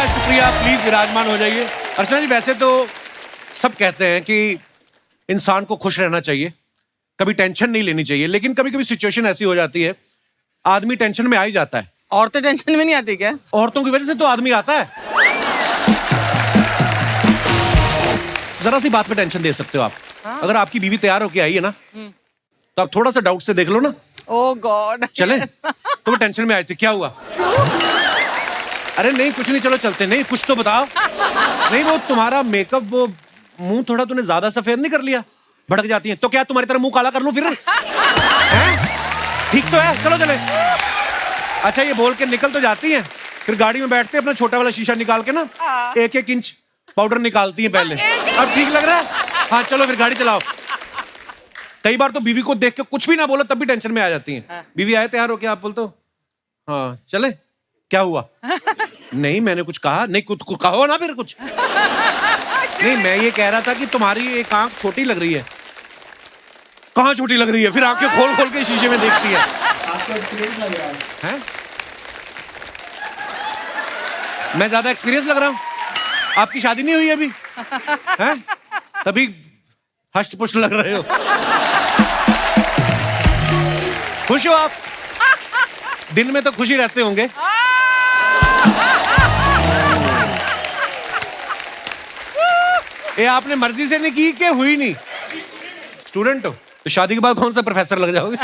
शुक्रिया। प्लीज विराजमान हो जाइए। अर्चना जी, वैसे तो सब कहते हैं कि इंसान को खुश रहना चाहिए, कभी टेंशन नहीं लेनी चाहिए, लेकिन कभी कभी सिचुएशन ऐसी हो जाती है आदमी टेंशन में आ ही जाता है। औरतें टेंशन में नहीं आती क्या? औरतों की वजह से तो आदमी आता है। जरा सी बात पे टेंशन दे सकते हो आप। अगर आपकी बीवी तैयार होके आई है ना, तो आप थोड़ा सा डाउट से देख लो ना। ओह गॉड। चले तो वो टेंशन में आए थे, क्या हुआ? अरे नहीं कुछ नहीं, चलो चलते। नहीं कुछ तो बताओ। नहीं वो तुम्हारा मेकअप, वो मुंह थोड़ा तूने ज्यादा सफेद नहीं कर लिया? भड़क जाती है तो क्या तुम्हारी तरह मुंह काला कर लूं फिर? ठीक तो है, चलो चले। अच्छा ये बोल के निकल तो जाती हैं, फिर गाड़ी में बैठते अपना छोटा वाला शीशा निकाल के ना 1-1 इंच पाउडर निकालती हैं पहले। अब ठीक लग रहा है? हाँ चलो फिर गाड़ी चलाओ। कई बार तो बीवी को देख के कुछ भी ना बोलो तब भी टेंशन में आ जाती हैं। बीवी आए तैयार हो क्या, आप बोलते हो हाँ चले, क्या हुआ? नहीं मैंने कुछ कहा नहीं, कुछ कहो ना फिर कुछ। नहीं मैं ये कह रहा था कि तुम्हारी एक आंख छोटी लग रही है। कहाँ छोटी लग रही है? फिर आंखें खोल खोल के शीशे में देखती है। आपको एक्सपीरियंस लग रहा है। मैं ज्यादा एक्सपीरियंस लग रहा हूँ? आपकी शादी नहीं हुई अभी हैं? तभी हष्ट पुष्ट लग रहे हो। खुश हो आप? दिन में तो खुशी रहते होंगे। ये आपने मर्जी से नहीं की कि हुई नहीं? स्टूडेंट हो तो शादी के बाद कौन सा प्रोफेसर लग जाओगे?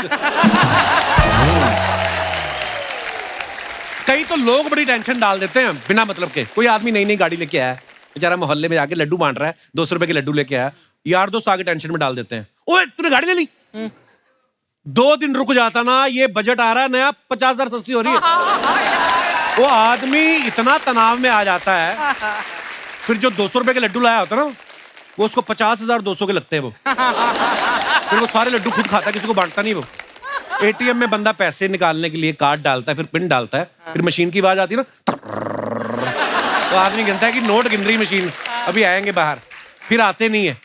कई तो लोग बड़ी टेंशन डाल देते हैं बिना मतलब के। कोई आदमी नई नई गाड़ी लेके आया, बेचारा मोहल्ले में जाके लड्डू बांट रहा है, 200 रुपए के लड्डू लेके आया, यार दोस्त आगे टेंशन में डाल देते हैं। ओए तूने गाड़ी ले ली? 2 दिन रुक जाता ना, ये बजट आ रहा है नया, 50,000 सस्ती हो रही है। वो आदमी इतना तनाव में आ जाता है, फिर जो 200 रुपए के लड्डू लाया होता ना, वो उसको 50,200 के लगते हैं। वो फिर वो सारे लड्डू खुद खाता है, किसी को बांटता नहीं। वो एटीएम में बंदा पैसे निकालने के लिए कार्ड डालता है, फिर पिन डालता है, फिर मशीन की आवाज आती है ना, तो आदमी गिनता है कि नोट गिन रही मशीन, अभी आएंगे बाहर, फिर आते नहीं है,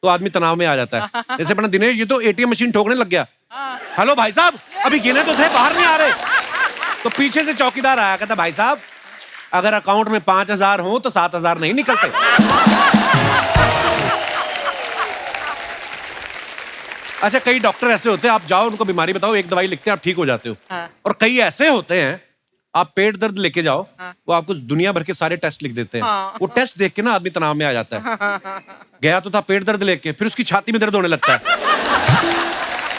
तो आदमी तनाव में आ जाता है। जैसे अपना दिनेश, ये तो एटीएम मशीन ठोकने लग गया। हेलो भाई साहब, अभी गिने तो थे, बाहर नहीं आ रहे। तो पीछे से चौकीदार आया, कहता भाई साहब अगर अकाउंट में 5,000 हो तो 7,000 नहीं निकलते। अच्छा कई डॉक्टर ऐसे होते हैं, आप जाओ उनको बीमारी बताओ, एक दवाई लिखते हैं, आप ठीक हो जाते हो। और कई ऐसे होते हैं, आप पेट दर्द लेके जाओ, वो आपको दुनिया भर के सारे टेस्ट लिख देते हैं। वो टेस्ट देख के ना आदमी तनाव में आ जाता है। गया तो था पेट दर्द लेके, फिर उसकी छाती में दर्द होने लगता है,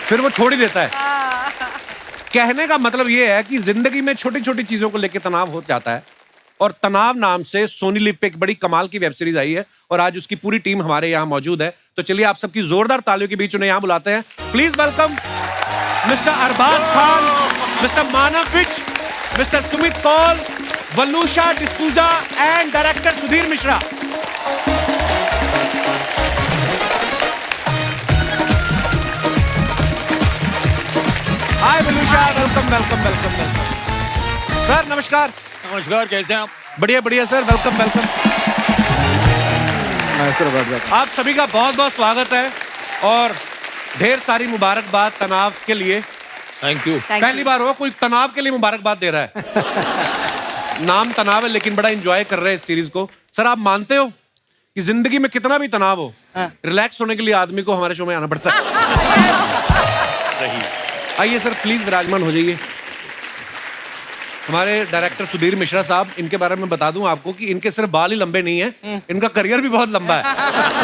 फिर वो छोड़ ही देता है। कहने का मतलब ये है कि जिंदगी में छोटी छोटी चीजों को लेके तनाव हो जाता है। और तनाव नाम से सोनी लिव पे एक बड़ी कमाल की वेब सीरीज आई है, और आज उसकी पूरी टीम हमारे यहाँ मौजूद है। तो चलिए आप सबकी जोरदार तालियों के बीच उन्हें यहाँ बुलाते हैं। Please welcome mister Arbaaz Khan, mister Manav Vij, mister Sumit Kaul, Waluscha D'Souza and director Sudhir Mishra. Hi Waluscha, welcome welcome welcome welcome. Sir नमस्कार। नमस्कार, कैसे हैं आप? बढ़िया बढ़िया सर, वेलकम वेलकम। आप सभी का बहुत बहुत स्वागत है और ढेर सारी मुबारकबाद तनाव के लिए। Thank you. पहली बार हुआ कोई तनाव के लिए मुबारकबाद दे रहा है। नाम तनाव है लेकिन बड़ा एंजॉय कर रहे हैं इस सीरीज को। सर आप मानते हो कि जिंदगी में कितना भी तनाव हो, रिलैक्स होने के लिए आदमी को हमारे शो में आना पड़ता है? सही। आइए सर प्लीज विराजमान हो जाइए। हमारे डायरेक्टर सुधीर मिश्रा साहब, इनके बारे में बता दूं आपको कि इनके सिर्फ बाल ही लंबे नहीं है, इनका करियर भी बहुत लंबा है।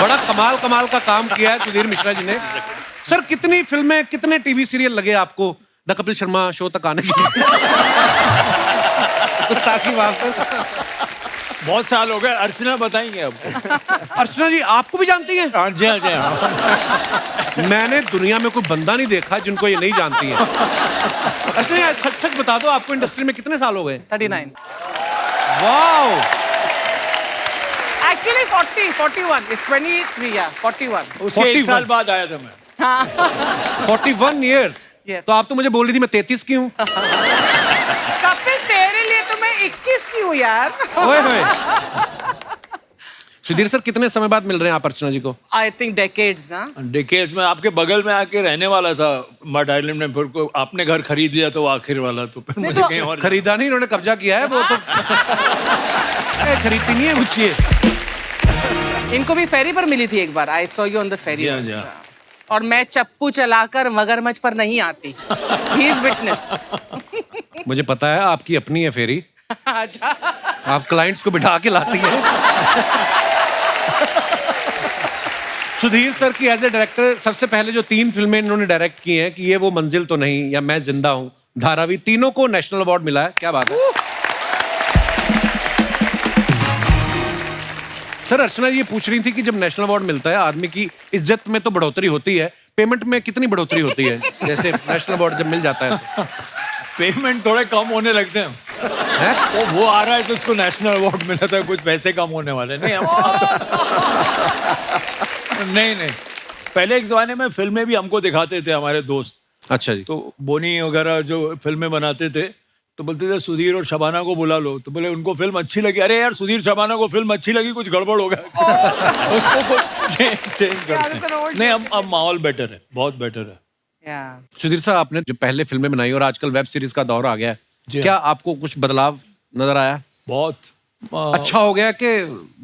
बड़ा कमाल कमाल का काम किया है सुधीर मिश्रा जी ने। सर कितनी फिल्में, कितने टीवी सीरियल लगे आपको द कपिल शर्मा शो तक आने के लिए? गुस्ताखी बात है। बहुत साल हो गए। अर्चना बताएंगे आपको। अर्चना जी आपको भी जानती हैं? हाँ जी, हाँ जी, हाँ। मैंने दुनिया में कोई बंदा नहीं देखा जिनको ये नहीं जानती है। अर्चना जी सच सच बता दो, आपको इंडस्ट्री में कितने साल हो गए? 39। वाओ। Actually 40, 41. It's 23, yeah, 41. उसके 1 साल बाद आया था मैं। 41 years? Yes. तो आप तो मुझे बोल रही थी मैं 33 की हूँ। कपिल तेरे लिए तो मैं 21 की हूँ यार। ओए होए। सुधीर सर कितने समय बाद मिल रहे हैं आप अर्चना जी को? I think decades ना। डेकेड्स में आपके बगल में आके रहने वाला था मड आइलैंड में, फिर को आपने घर खरीद लिया तो वो आखिर वाला, तो फिर मुझे तो कहीं और खरीदा नहीं, इन्होंने कब्जा किया है वो तो। खरीदती नहीं है कुछ ये। इनको भी फेरी पर मिली थी एक बार, I saw you on the ferry. जी हाँ, जी हाँ। और मैं चप्पू चलाकर मगरमच्छ पर नहीं आती। He is witness. मुझे पता है आपकी अपनी है फेरी, अच्छा। आप क्लाइंट्स को बिठा के लाती है। सुधीर सर की एज ए डायरेक्टर सबसे पहले जो 3 फिल्में इन्होंने डायरेक्ट की हैं कि ये वो मंजिल तो नहीं, या मैं जिंदा हूं, धारावी, तीनों को नेशनल अवार्ड मिला है। क्या बात है सर। अर्चना ये पूछ रही थी कि जब नेशनल अवार्ड मिलता है आदमी की इज्जत में तो बढ़ोतरी होती है, पेमेंट में कितनी बढ़ोतरी होती है जैसे नेशनल अवार्ड जब मिल जाता है तो? पेमेंट थोड़े कम होने लगते हैं। वो आ रहा है तो उसको नेशनल अवार्ड मिला था, कुछ पैसे कम होने वाले नहीं हम। नहीं पहले एक जमाने में फिल्में भी हमको दिखाते थे हमारे दोस्त। अच्छा जी। तो बोनी वगैरह जो फिल्में बनाते थे तो बोलते थे सुधीर और शबाना को बुला लो, तो बोले उनको फिल्म अच्छी लगी। अरे यार सुधीर शबाना को फिल्म अच्छी लगी, कुछ गड़बड़ हो गया। उसको चेंज करते हैं। नहीं अब माहौल बेटर है, बहुत बेटर है। सुधीर साहब आपने जो पहले फिल्में बनाई और आजकल वेब सीरीज का दौर आ गया है, क्या आपको कुछ बदलाव नजर आया? बहुत अच्छा हो गया कि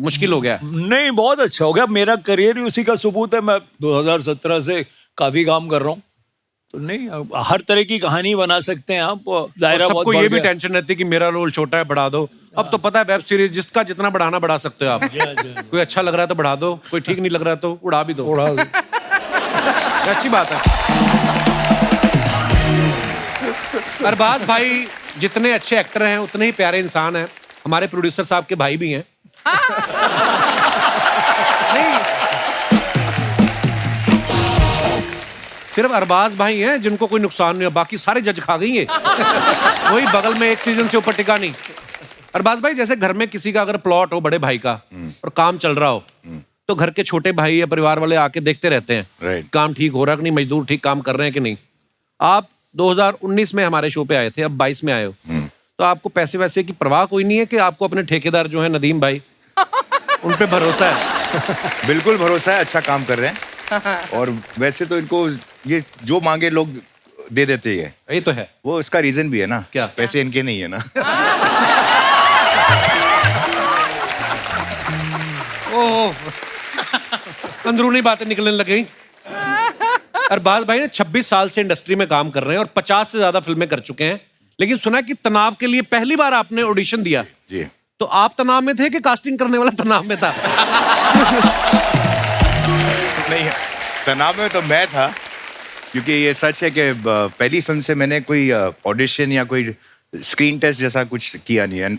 मुश्किल हो गया? नहीं बहुत अच्छा हो गया। मेरा करियर ही उसी का सबूत है। मैं 2017 से काफी काम कर रहा हूँ, तो नहीं हर तरह की कहानी बना सकते हैं आप। दायरा बहुत सबको ये भी टेंशन रहती है कि मेरा रोल छोटा है, बढ़ा दो। अब तो पता है वेब सीरीज जिसका जितना बढ़ाना बढ़ा सकते हो आप। कोई अच्छा लग रहा है तो बढ़ा दो, कोई ठीक नहीं लग रहा है तो उड़ा भी दो। अच्छी बात है। अरबाज भाई जितने अच्छे एक्टर हैं उतने ही प्यारे इंसान हैं। हमारे प्रोड्यूसर साहब के भाई भी हैं। नहीं, सिर्फ अरबाज भाई हैं जिनको कोई नुकसान नहीं है, बाकी सारे जज खा गई है। वही बगल में एक सीजन से ऊपर टिका नहीं। अरबाज भाई जैसे घर में किसी का अगर प्लॉट हो बड़े भाई का और काम चल रहा हो, तो घर के छोटे भाई या परिवार वाले आके देखते रहते हैं काम ठीक हो रहा है कि नहीं, मजदूर ठीक काम कर रहे हैं कि नहीं। आप 2019 में हमारे शो पे आए थे, अब 22 में आए हो, तो आपको पैसे वैसे की परवाह कोई नहीं है कि आपको अपने ठेकेदार जो है नदीम भाई, उन पे भरोसा है? बिल्कुल भरोसा है, अच्छा काम कर रहे हैं। और वैसे तो इनको ये जो मांगे लोग दे देते हैं। ये तो है। वो इसका रीजन भी है ना, क्या? पैसे इनके नहीं है ना। ओह, अंदरूनी बातें निकलने लग गई। अरबाज भाई ने 26 साल से इंडस्ट्री में काम कर रहे हैं और 50 से ज्यादा फिल्में कर चुके हैं, लेकिन सुना कि तनाव के लिए पहली बार आपने ऑडिशन दिया जी। तो आप तनाव में थे कि कास्टिंग करने वाला तनाव में था? नहीं, तनाव में तो मैं था, क्योंकि ये सच है कि पहली फिल्म से मैंने कोई ऑडिशन या कोई स्क्रीन टेस्ट जैसा कुछ किया नहीं है।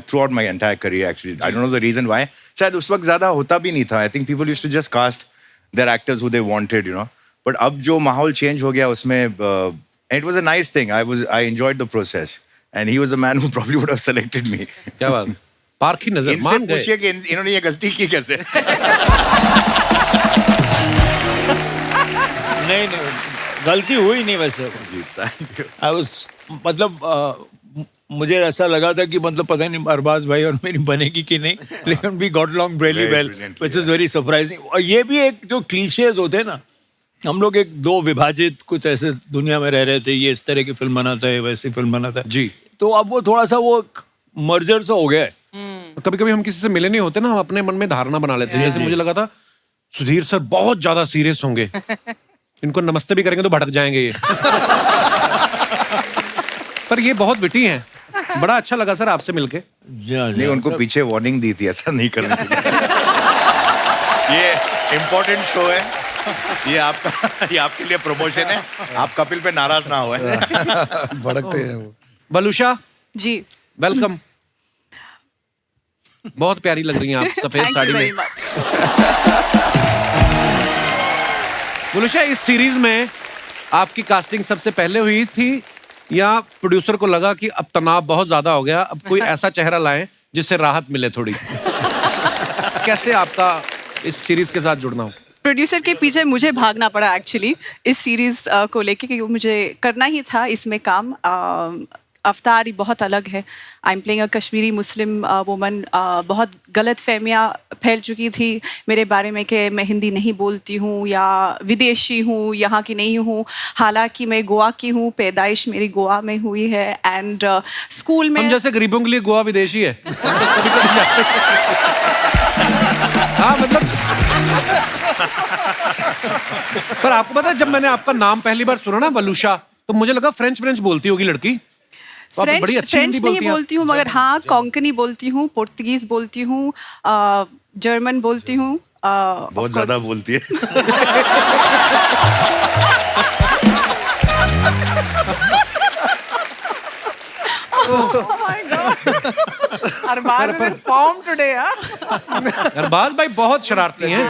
Throughout my entire career actually, I don't know the reason why. शायद उस वक्त ज्यादा होता भी नहीं था। I think people used to just cast their actors who they wanted, you know. But अब जो माहौल चेंज हो गया उसमें, it was a nice thing. I enjoyed the process and he was the man who probably would have selected me. क्या बात, पारखी नजर, इनसे मान गए। पूछिए कि इन्होंने ये गलती की कैसे। नहीं गलती हुई नहीं वैसे। आई वाज मतलब मुझे ऐसा लगा था कि मतलब पता नहीं अरबाज भाई और मेरी बनेगी कि नहीं, लेकिन we got along really well, which is very surprising. और ये भी एक जो क्लीशेज होते हैं ना, हम लोग एक दो विभाजित कुछ ऐसे दुनिया में रह रहे थे, ये इस तरह की फिल्म बनाता है, वैसी फिल्म बनाता है जी। तो अब वो थोड़ा सा वो मर्जर सा हो गया है। कभी कभी हम किसी से मिले नहीं होते ना, हम अपने मन में धारणा बना लेते हैं। जैसे मुझे लगा था सुधीर सर बहुत ज्यादा सीरियस होंगे, इनको नमस्ते भी करेंगे तो भटक जाएंगे ये। पर ये बहुत विटी हैं। बड़ा अच्छा लगा सर आपसे मिलके। नहीं, उनको पीछे वार्निंग दी थी ऐसा नहीं करने के लिए। ये इम्पोर्टेंट शो है, ये आपके लिए प्रमोशन है। आप कपिल पे नाराज ना हो। भड़कते हैं वो। बलूशा जी, वेलकम। बहुत प्यारी लग रही हैं आप सफेद साड़ी में। बलूशा, इस सीरीज में आपकी कास्टिंग सबसे पहले हुई थी या प्रोड्यूसर को लगा कि अब तनाव बहुत ज्यादा हो गया, अब कोई ऐसा चेहरा लाएं जिससे राहत मिले थोड़ी? कैसे आपका इस सीरीज के साथ जुड़ना हो? प्रोड्यूसर के पीछे मुझे भागना पड़ा एक्चुअली इस सीरीज को लेके, क्योंकि मुझे करना ही था इसमें काम। अवतार ही बहुत अलग है. I am playing a Kashmiri Muslim woman. बहुत गलत फहमियाँ फैल चुकी थी मेरे बारे में कि मैं हिंदी नहीं बोलती हूँ या विदेशी हूँ, यहाँ की नहीं हूँ. हालांकि मैं गोवा की हूँ, पैदाइश मेरी गोवा में हुई है. एंड स्कूल में हम जैसे गरीबों के लिए गोवा विदेशी है. कभी-कभी जाते हैं. हाँ मतलब पर आपको पता है जब मैंने आपका नाम पहली बार सुना ना वलूशा, तो मुझे लगा फ्रेंच बोलती होगी लड़की. तो आप बड़ी अच्छी फ्रेंच हिंदी नहीं बोलती हैं. बोलती हूँ, मगर हाँ कोंकणी बोलती हूँ, पुर्तगीज बोलती हूँ, जर्मन बोलती हूँ. बहुत ज्यादा बोलती है. Oh my God. Arbaaz is in form today, huh? Arbaaz भाई बहुत शरारती हैं.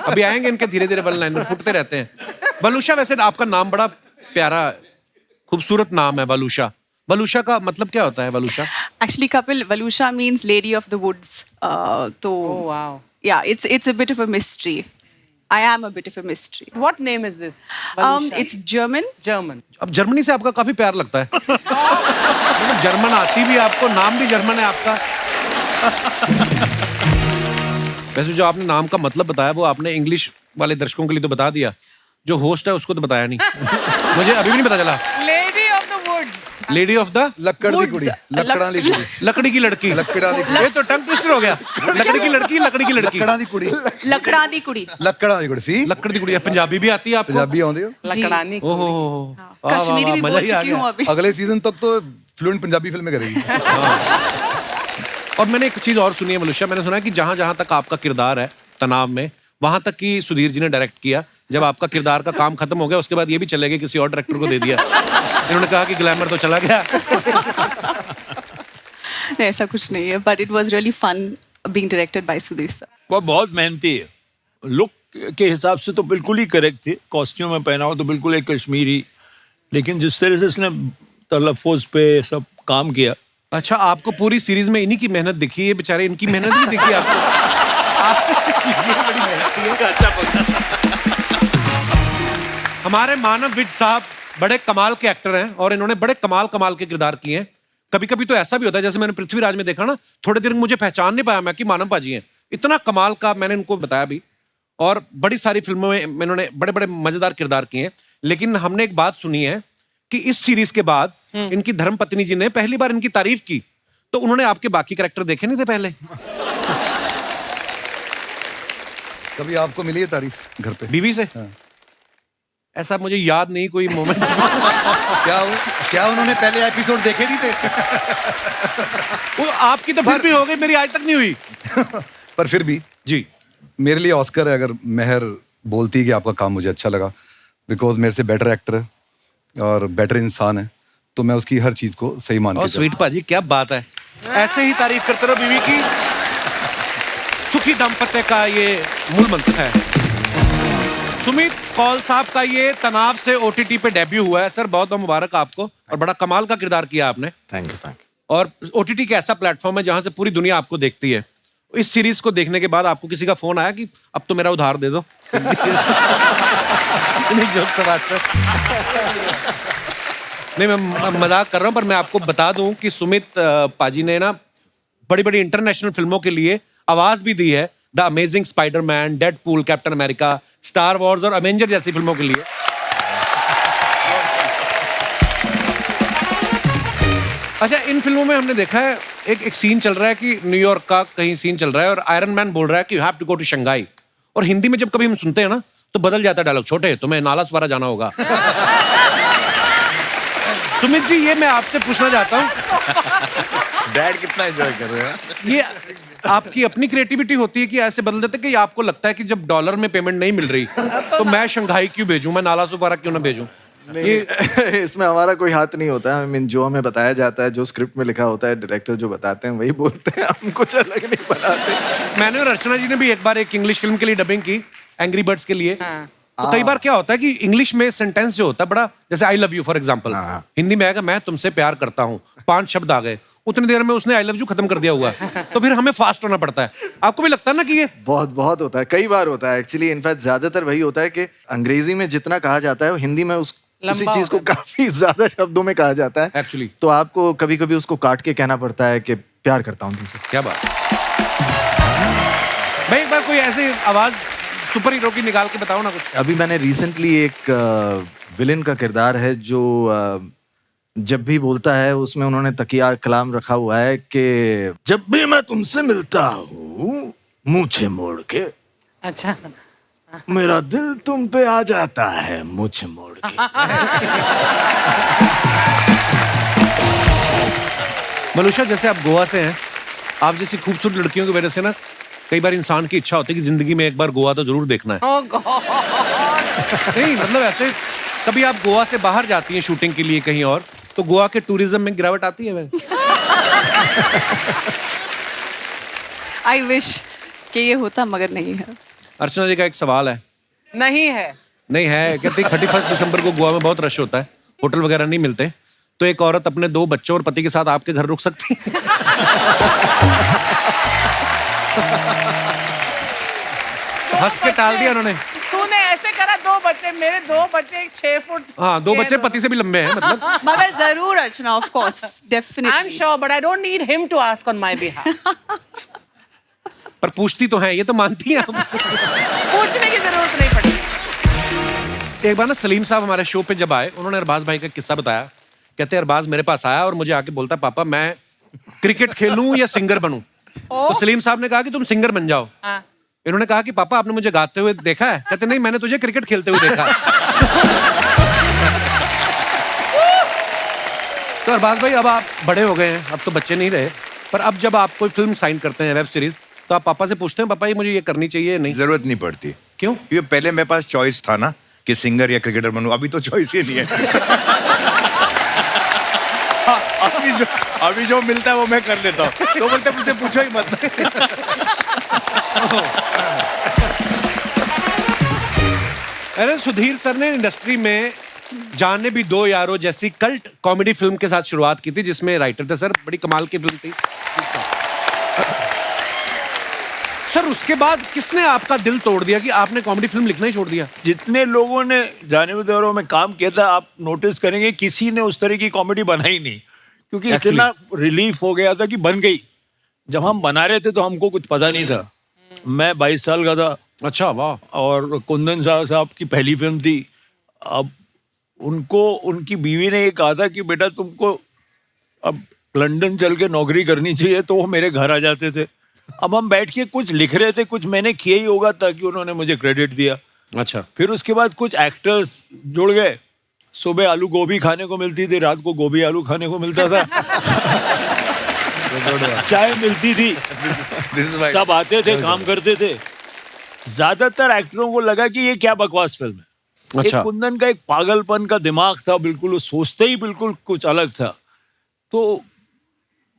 अभी आएंगे इनके धीरे धीरे वन लाइन में फुटते रहते हैं. वलूशा, वैसे आपका नाम बड़ा प्यारा खूबसूरत नाम है वलूशा. वलूशा का मतलब क्या होता है वलूशा? Actually, Kapil, Valusha means lady of the woods. So, Oh wow. yeah, it's a bit of a mystery. I am a bit of a mystery. What name is this? Valusha? It's German. German. अब Germany से आपका काफी प्यार लगता है. मतलब German आती भी आपको, नाम भी जर्मन है आपका. वैसे जो आपने नाम का मतलब बताया वो आपने इंग्लिश वाले दर्शकों के लिए तो बता दिया, जो होस्ट है उसको तो बताया नहीं. मुझे अभी भी नहीं पता चला. Lady of the woods. Lady of the ਲੱਕੜ ਦੀ ਕੁੜੀ ਲੱਕੜਾਂ ਦੀ ਕੁੜੀ लकड़ी की लड़की. ਲੱਕੜਾਂ ਦੀ ये तो टंग ट्विस्टर हो गया. लकड़ी की लड़की, लकड़ी की लड़की. ਲੱਕੜਾਂ ਦੀ ਕੁੜੀ लकड़ा दी कुड़ी. ਲੱਕੜਾਂ ਦੀ ਕੁੜੀ ਸੀ लकड़ी की कुड़ी. पंजाबी भी आती है आपको? ਪੰਜਾਬੀ ਆਉਂਦੀ ਹੋ लकड़ानी. ओहो. कश्मीरी भी बोल चुकी हूँ अभी. अगले सीजन तक तो फ्लुएंट पंजाबी फिल्में करेगी. और मैंने एक चीज और सुनी है वलूशा, मैंने सुना है कि जहां जहां तक आपका किरदार है तनाव में, वहां तक की सुधीर जी ने डायरेक्ट किया. जब आपका किरदार का काम खत्म हो गया उसके बाद ये भी चले गए, किसी और डायरेक्टर को दे दिया. इन्होंने कहा कि ग्लैमर तो चला गया. नहीं, ऐसा कुछ नहीं है. But it was really fun being directed by Sudhir sir. वो बहुत मेहनती है. लुक के हिसाब से तो बिल्कुल ही करेक्ट थी. कॉस्ट्यूम में पहना हो तो बिल्कुल एक कश्मीरी, लेकिन जिस तरह से इसने तलफ़ुज़ पे सब काम किया. अच्छा, आपको पूरी सीरीज में इन्हीं की मेहनत दिखी है, बेचारे इनकी मेहनत नहीं दिखी आपको. ये बड़ी मेहनती है. हमारे मानव विज साहब बड़े कमाल के एक्टर हैं और इन्होंने बड़े कमाल के किरदार किए हैं. कभी कभी तो ऐसा भी होता है, जैसे मैंने पृथ्वीराज में देखा ना, थोड़ी देर मुझे पहचान नहीं पाया मैं कि मानव पाजी हैं. इतना कमाल का मैंने इनको बताया भी. और बड़ी सारी फिल्मों में इन्होंने बड़े बड़े मजेदार किरदार किए हैं. लेकिन हमने एक बात सुनी है कि इस सीरीज के बाद इनकी धर्मपत्नी जी ने पहली बार इनकी तारीफ की, तो उन्होंने आपके बाकी कैरेक्टर देखे नहीं थे पहले. कभी आपको मिली है तारीफ घर पे बीवी से? हाँ. ऐसा मुझे याद नहीं कोई मोमेंट. क्या उन्होंने पहले एपिसोड देखे नहीं थे? वो आपकी तो फिर भी हो गई, मेरी आज तक नहीं हुई. पर फिर भी जी, मेरे लिए ऑस्कर है अगर मेहर बोलती कि आपका काम मुझे अच्छा लगा, बिकॉज मेरे से बेटर एक्टर है और बेटर इंसान है, तो मैं उसकी हर चीज को सही मान और के स्वीट पाजी क्या बात है. ऐसे ही तारीफ करते रहो बीवी की. सुखी दाम्पत्य का ये मूल मंत्र है. सुमित कौल साहब का ये तनाव से OTT पे डेब्यू हुआ है. सर बहुत बहुत मुबारक आपको, और बड़ा कमाल का किरदार किया आपने. Thank you. और OTT का ऐसा प्लेटफॉर्म है जहां से पूरी दुनिया आपको देखती है. इस सीरीज को देखने के बाद आपको किसी का फोन आया कि अब तो मेरा उधार दे दो? नहीं, जोक से बात सर. नहीं, मैं मजाक कर रहा हूं, पर मैं आपको बता दूं कि सुमित पाजी ने ना बड़ी बड़ी इंटरनेशनल फिल्मों के लिए आवाज भी दी है. The amazing Spiderman, Deadpool, captain America, star Wars और अवेंजर जैसी फिल्मों के लिए. अच्छा, इन फिल्मों में हमने देखा है एक सीन चल रहा है कि न्यूयॉर्क का कहीं सीन चल रहा है और आयरन मैन बोल रहा है कि you have to go to Shanghai. और हिंदी में जब कभी हम सुनते हैं ना तो बदल जाता है डायलॉग, छोटे तुम्हें नालासवारा जाना होगा. सुमित जी, ये मैं आपसे पूछना चाहता हूँ, डैड कितना एंजॉय कर रहे हैं. ये आपकी अपनी क्रिएटिविटी होती है कि ऐसे बदल देते कि आपको लगता है कि जब डॉलर में पेमेंट नहीं मिल रही तो मैं शंघाई क्यों भेजूं, मैं नालासोपारा क्यों ना भेजूं? नहीं, इसमें हमारा कोई हाथ नहीं होता है. I mean, जो हमें बताया जाता है, जो स्क्रिप्ट में लिखा होता है, डायरेक्टर जो बताते हैं वही बोलते हैं. हम कुछ अलग नहीं बनाते. मैंने और अर्चना जी ने भी एक बार एक इंग्लिश फिल्म के लिए डबिंग की, एंग्री बर्ड्स के लिए. तो कई बार क्या होता है कि इंग्लिश में सेंटेंस जो होता है बड़ा, जैसे I love you for example, Hindi में आएगा मैं तुमसे प्यार करता हूँ, 5 शब्द आ गए, उतनी देर में उसने आई लव यू खत्म कर दिया हुआ है. तो फिर हमें फास्ट होना पड़ता है. आपको भी लगता है ना कि ये बहुत होता है, कई बार होता है. एक्चुअली इनफैक्ट ज्यादातर वही होता है कि अंग्रेजी में जितना कहा जाता है वो हिंदी में उसी लंबा चीज को होता है। काफी ज्यादा शब्दों में कहा जाता है Actually. तो आपको कभी कभी उसको काट के कहना पड़ता है कि प्यार करता हूँ तुमसे। क्या बात भाई, एक बार कोई ऐसी आवाज सुपर हीरो की निकाल के बताओ ना कुछ। अभी मैंने रिसेंटली एक विलेन का किरदार है जो जब भी बोलता है उसमें उन्होंने तकिया कलाम रखा हुआ है कि जब भी मैं तुमसे मिलता हूँ मूछे मोड़ के अच्छा, मेरा दिल तुम पे आ जाता है मूछे मोड़ के। मनुष्य, जैसे आप गोवा से हैं, आप जैसी खूबसूरत लड़कियों की वजह से ना कई बार इंसान की इच्छा होती है कि जिंदगी में एक बार गोवा तो जरूर देखना है। ओह गॉड, नहीं मतलब ऐसे कभी आप गोवा से बाहर जाती हैं शूटिंग के लिए कहीं और, तो गोवा के टूरिज्म में गिरावट आती है? आई विश कि ये होता, मगर नहीं है। अर्चना जी का एक सवाल है। नहीं है। नहीं है, कहते 31 दिसंबर को गोवा में बहुत रश होता है, होटल वगैरह नहीं मिलते, तो एक औरत अपने 2 बच्चों और पति के साथ आपके घर रुक सकती है? हंस के टाल दिया उन्होंने। तूने ऐसे करा, 2 बच्चे, मेरे 2 बच्चे 6 फुट। हाँ, 2 बच्चे पति से भी लंबे हैं मतलब। मगर जरूर Archana, of course, I am definitely. Sure, but I don't need him to ask on my behalf. पर पूछती तो है, ये तो मानती हैं आप। पूछने की जरूरत नहीं पड़ी। एक बार ना सलीम साहब हमारे शो पे जब आए, उन्होंने अरबाज भाई का किस्सा बताया। कहते हैं अरबाज मेरे पास आया और मुझे आके बोलता, पापा मैं क्रिकेट खेलूं या सिंगर बनूं? तो सलीम साहब ने कहा कि तुम सिंगर बन जाओ। हाँ। इन्होंने कहा कि पापा आपने मुझे गाते हुए देखा है? कहते नहीं, मैंने तुझे क्रिकेट खेलते हुए देखा है। तो अरबाज भाई, अब आप बड़े हो गए हैं, अब तो बच्चे नहीं रहे, पर अब जब आप कोई फिल्म साइन करते हैं, वेब सीरीज, तो आप पापा से पूछते हैं, पापा ये मुझे ये करनी चाहिए? नहीं, जरूरत नहीं पड़ती। क्यों? क्योंकि पहले मेरे पास चॉइस था ना कि सिंगर या क्रिकेटर बनूं, अभी तो चॉइस ही नहीं है। अभी जो मिलता है वो मैं कर लेता हूँ, तो बोलते मुझसे पूछो ही मत। अरे सुधीर सर ने इंडस्ट्री में जाने भी दो यारो जैसी कल्ट कॉमेडी फिल्म के साथ शुरुआत की थी, जिसमें राइटर थे सर, बड़ी कमाल की फिल्म थी सर। उसके बाद किसने आपका दिल तोड़ दिया कि आपने कॉमेडी फिल्म लिखना ही छोड़ दिया? जितने लोगों ने जाने भी दौरों में काम किया था, आप नोटिस करेंगे किसी ने उस तरह की कॉमेडी बनाई नहीं, क्योंकि इतना रिलीफ हो गया था कि बन गई। जब हम बना रहे थे तो हमको कुछ पता नहीं था। मैं 22 साल का था। अच्छा, वाह। और कुंदन साहब की पहली फिल्म थी। अब उनको उनकी बीवी ने ये कहा था कि बेटा तुमको अब लंदन चल के नौकरी करनी चाहिए, तो वो मेरे घर आ जाते थे। अब हम बैठ के कुछ लिख रहे थे, कुछ मैंने किया ही होगा ताकि उन्होंने मुझे क्रेडिट दिया। अच्छा, फिर उसके बाद कुछ एक्टर्स जुड़ गए। सुबह आलू गोभी खाने को मिलती थी, रात को गोभी आलू खाने को मिलता था। चाय मिलती थी, सब आते थे, काम करते थे। ज्यादातर एक्टरों को लगा कि ये क्या बकवास फिल्म है। अच्छा। एक कुंदन का एक पागलपन का दिमाग था, बिल्कुल वो सोचते ही बिल्कुल कुछ अलग था। तो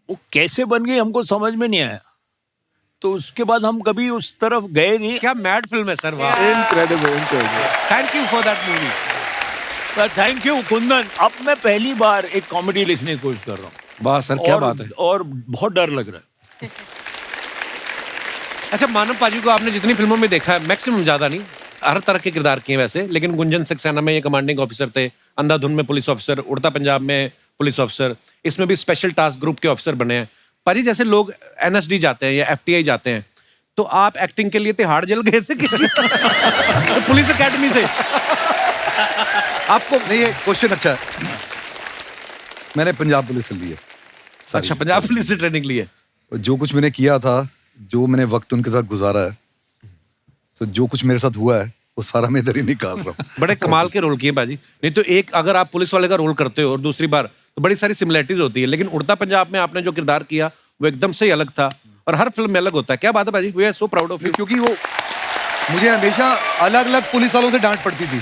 वो कैसे बन गई हमको समझ में नहीं आया। तो उसके बाद हम कभी उस तरफ गए नहीं। क्या मैड फिल्म है सर, वाह। Incredible. Thank you for that movie. Thank you Kundan. अब मैं पहली बार एक कॉमेडी लिखने की कोशिश कर रहा हूँ। वाह सर, क्या बात है। और बहुत डर लग रहा है। अच्छा, मानव पाजी को आपने जितनी फिल्मों में देखा है, मैक्सिमम, ज्यादा नहीं, हर तरह के किरदार किए वैसे, लेकिन गुंजन सक्सेना में ये कमांडिंग ऑफिसर थे, अंधाधुन में पुलिस ऑफिसर, उड़ता पंजाब में पुलिस ऑफिसर, इसमें भी स्पेशल टास्क ग्रुप के ऑफिसर बने हैं। पाजी, जैसे लोग NSD जाते हैं या FTI जाते हैं, तो आप एक्टिंग के लिए तिहाड़ जेल गए थे पुलिस एकेडमी से? आपको नहीं, ये क्वेश्चन अच्छा है। मैंने पंजाब पुलिस से ली है। अच्छा, पंजाब पुलिस से ट्रेनिंग ली है। और जो कुछ मैंने किया था, जो मैंने वक्त उनके साथ गुजारा है, तो जो कुछ मेरे साथ हुआ है वो सारा मैं इधर ही निकाल रहा हूँ। बड़े कमाल के रोल किए बाजी। नहीं तो एक अगर आप पुलिस वाले का रोल करते हो और दूसरी बार, तो बड़ी सारी सिमिलरिटीज होती है, लेकिन उड़ता पंजाब में आपने जो किरदार किया वो एकदम से ही अलग था, और हर फिल्म में अलग होता है। क्या बात है बाजी, we are so proud of you. क्योंकि वो मुझे हमेशा अलग अलग पुलिस वालों से डांट पड़ती थी,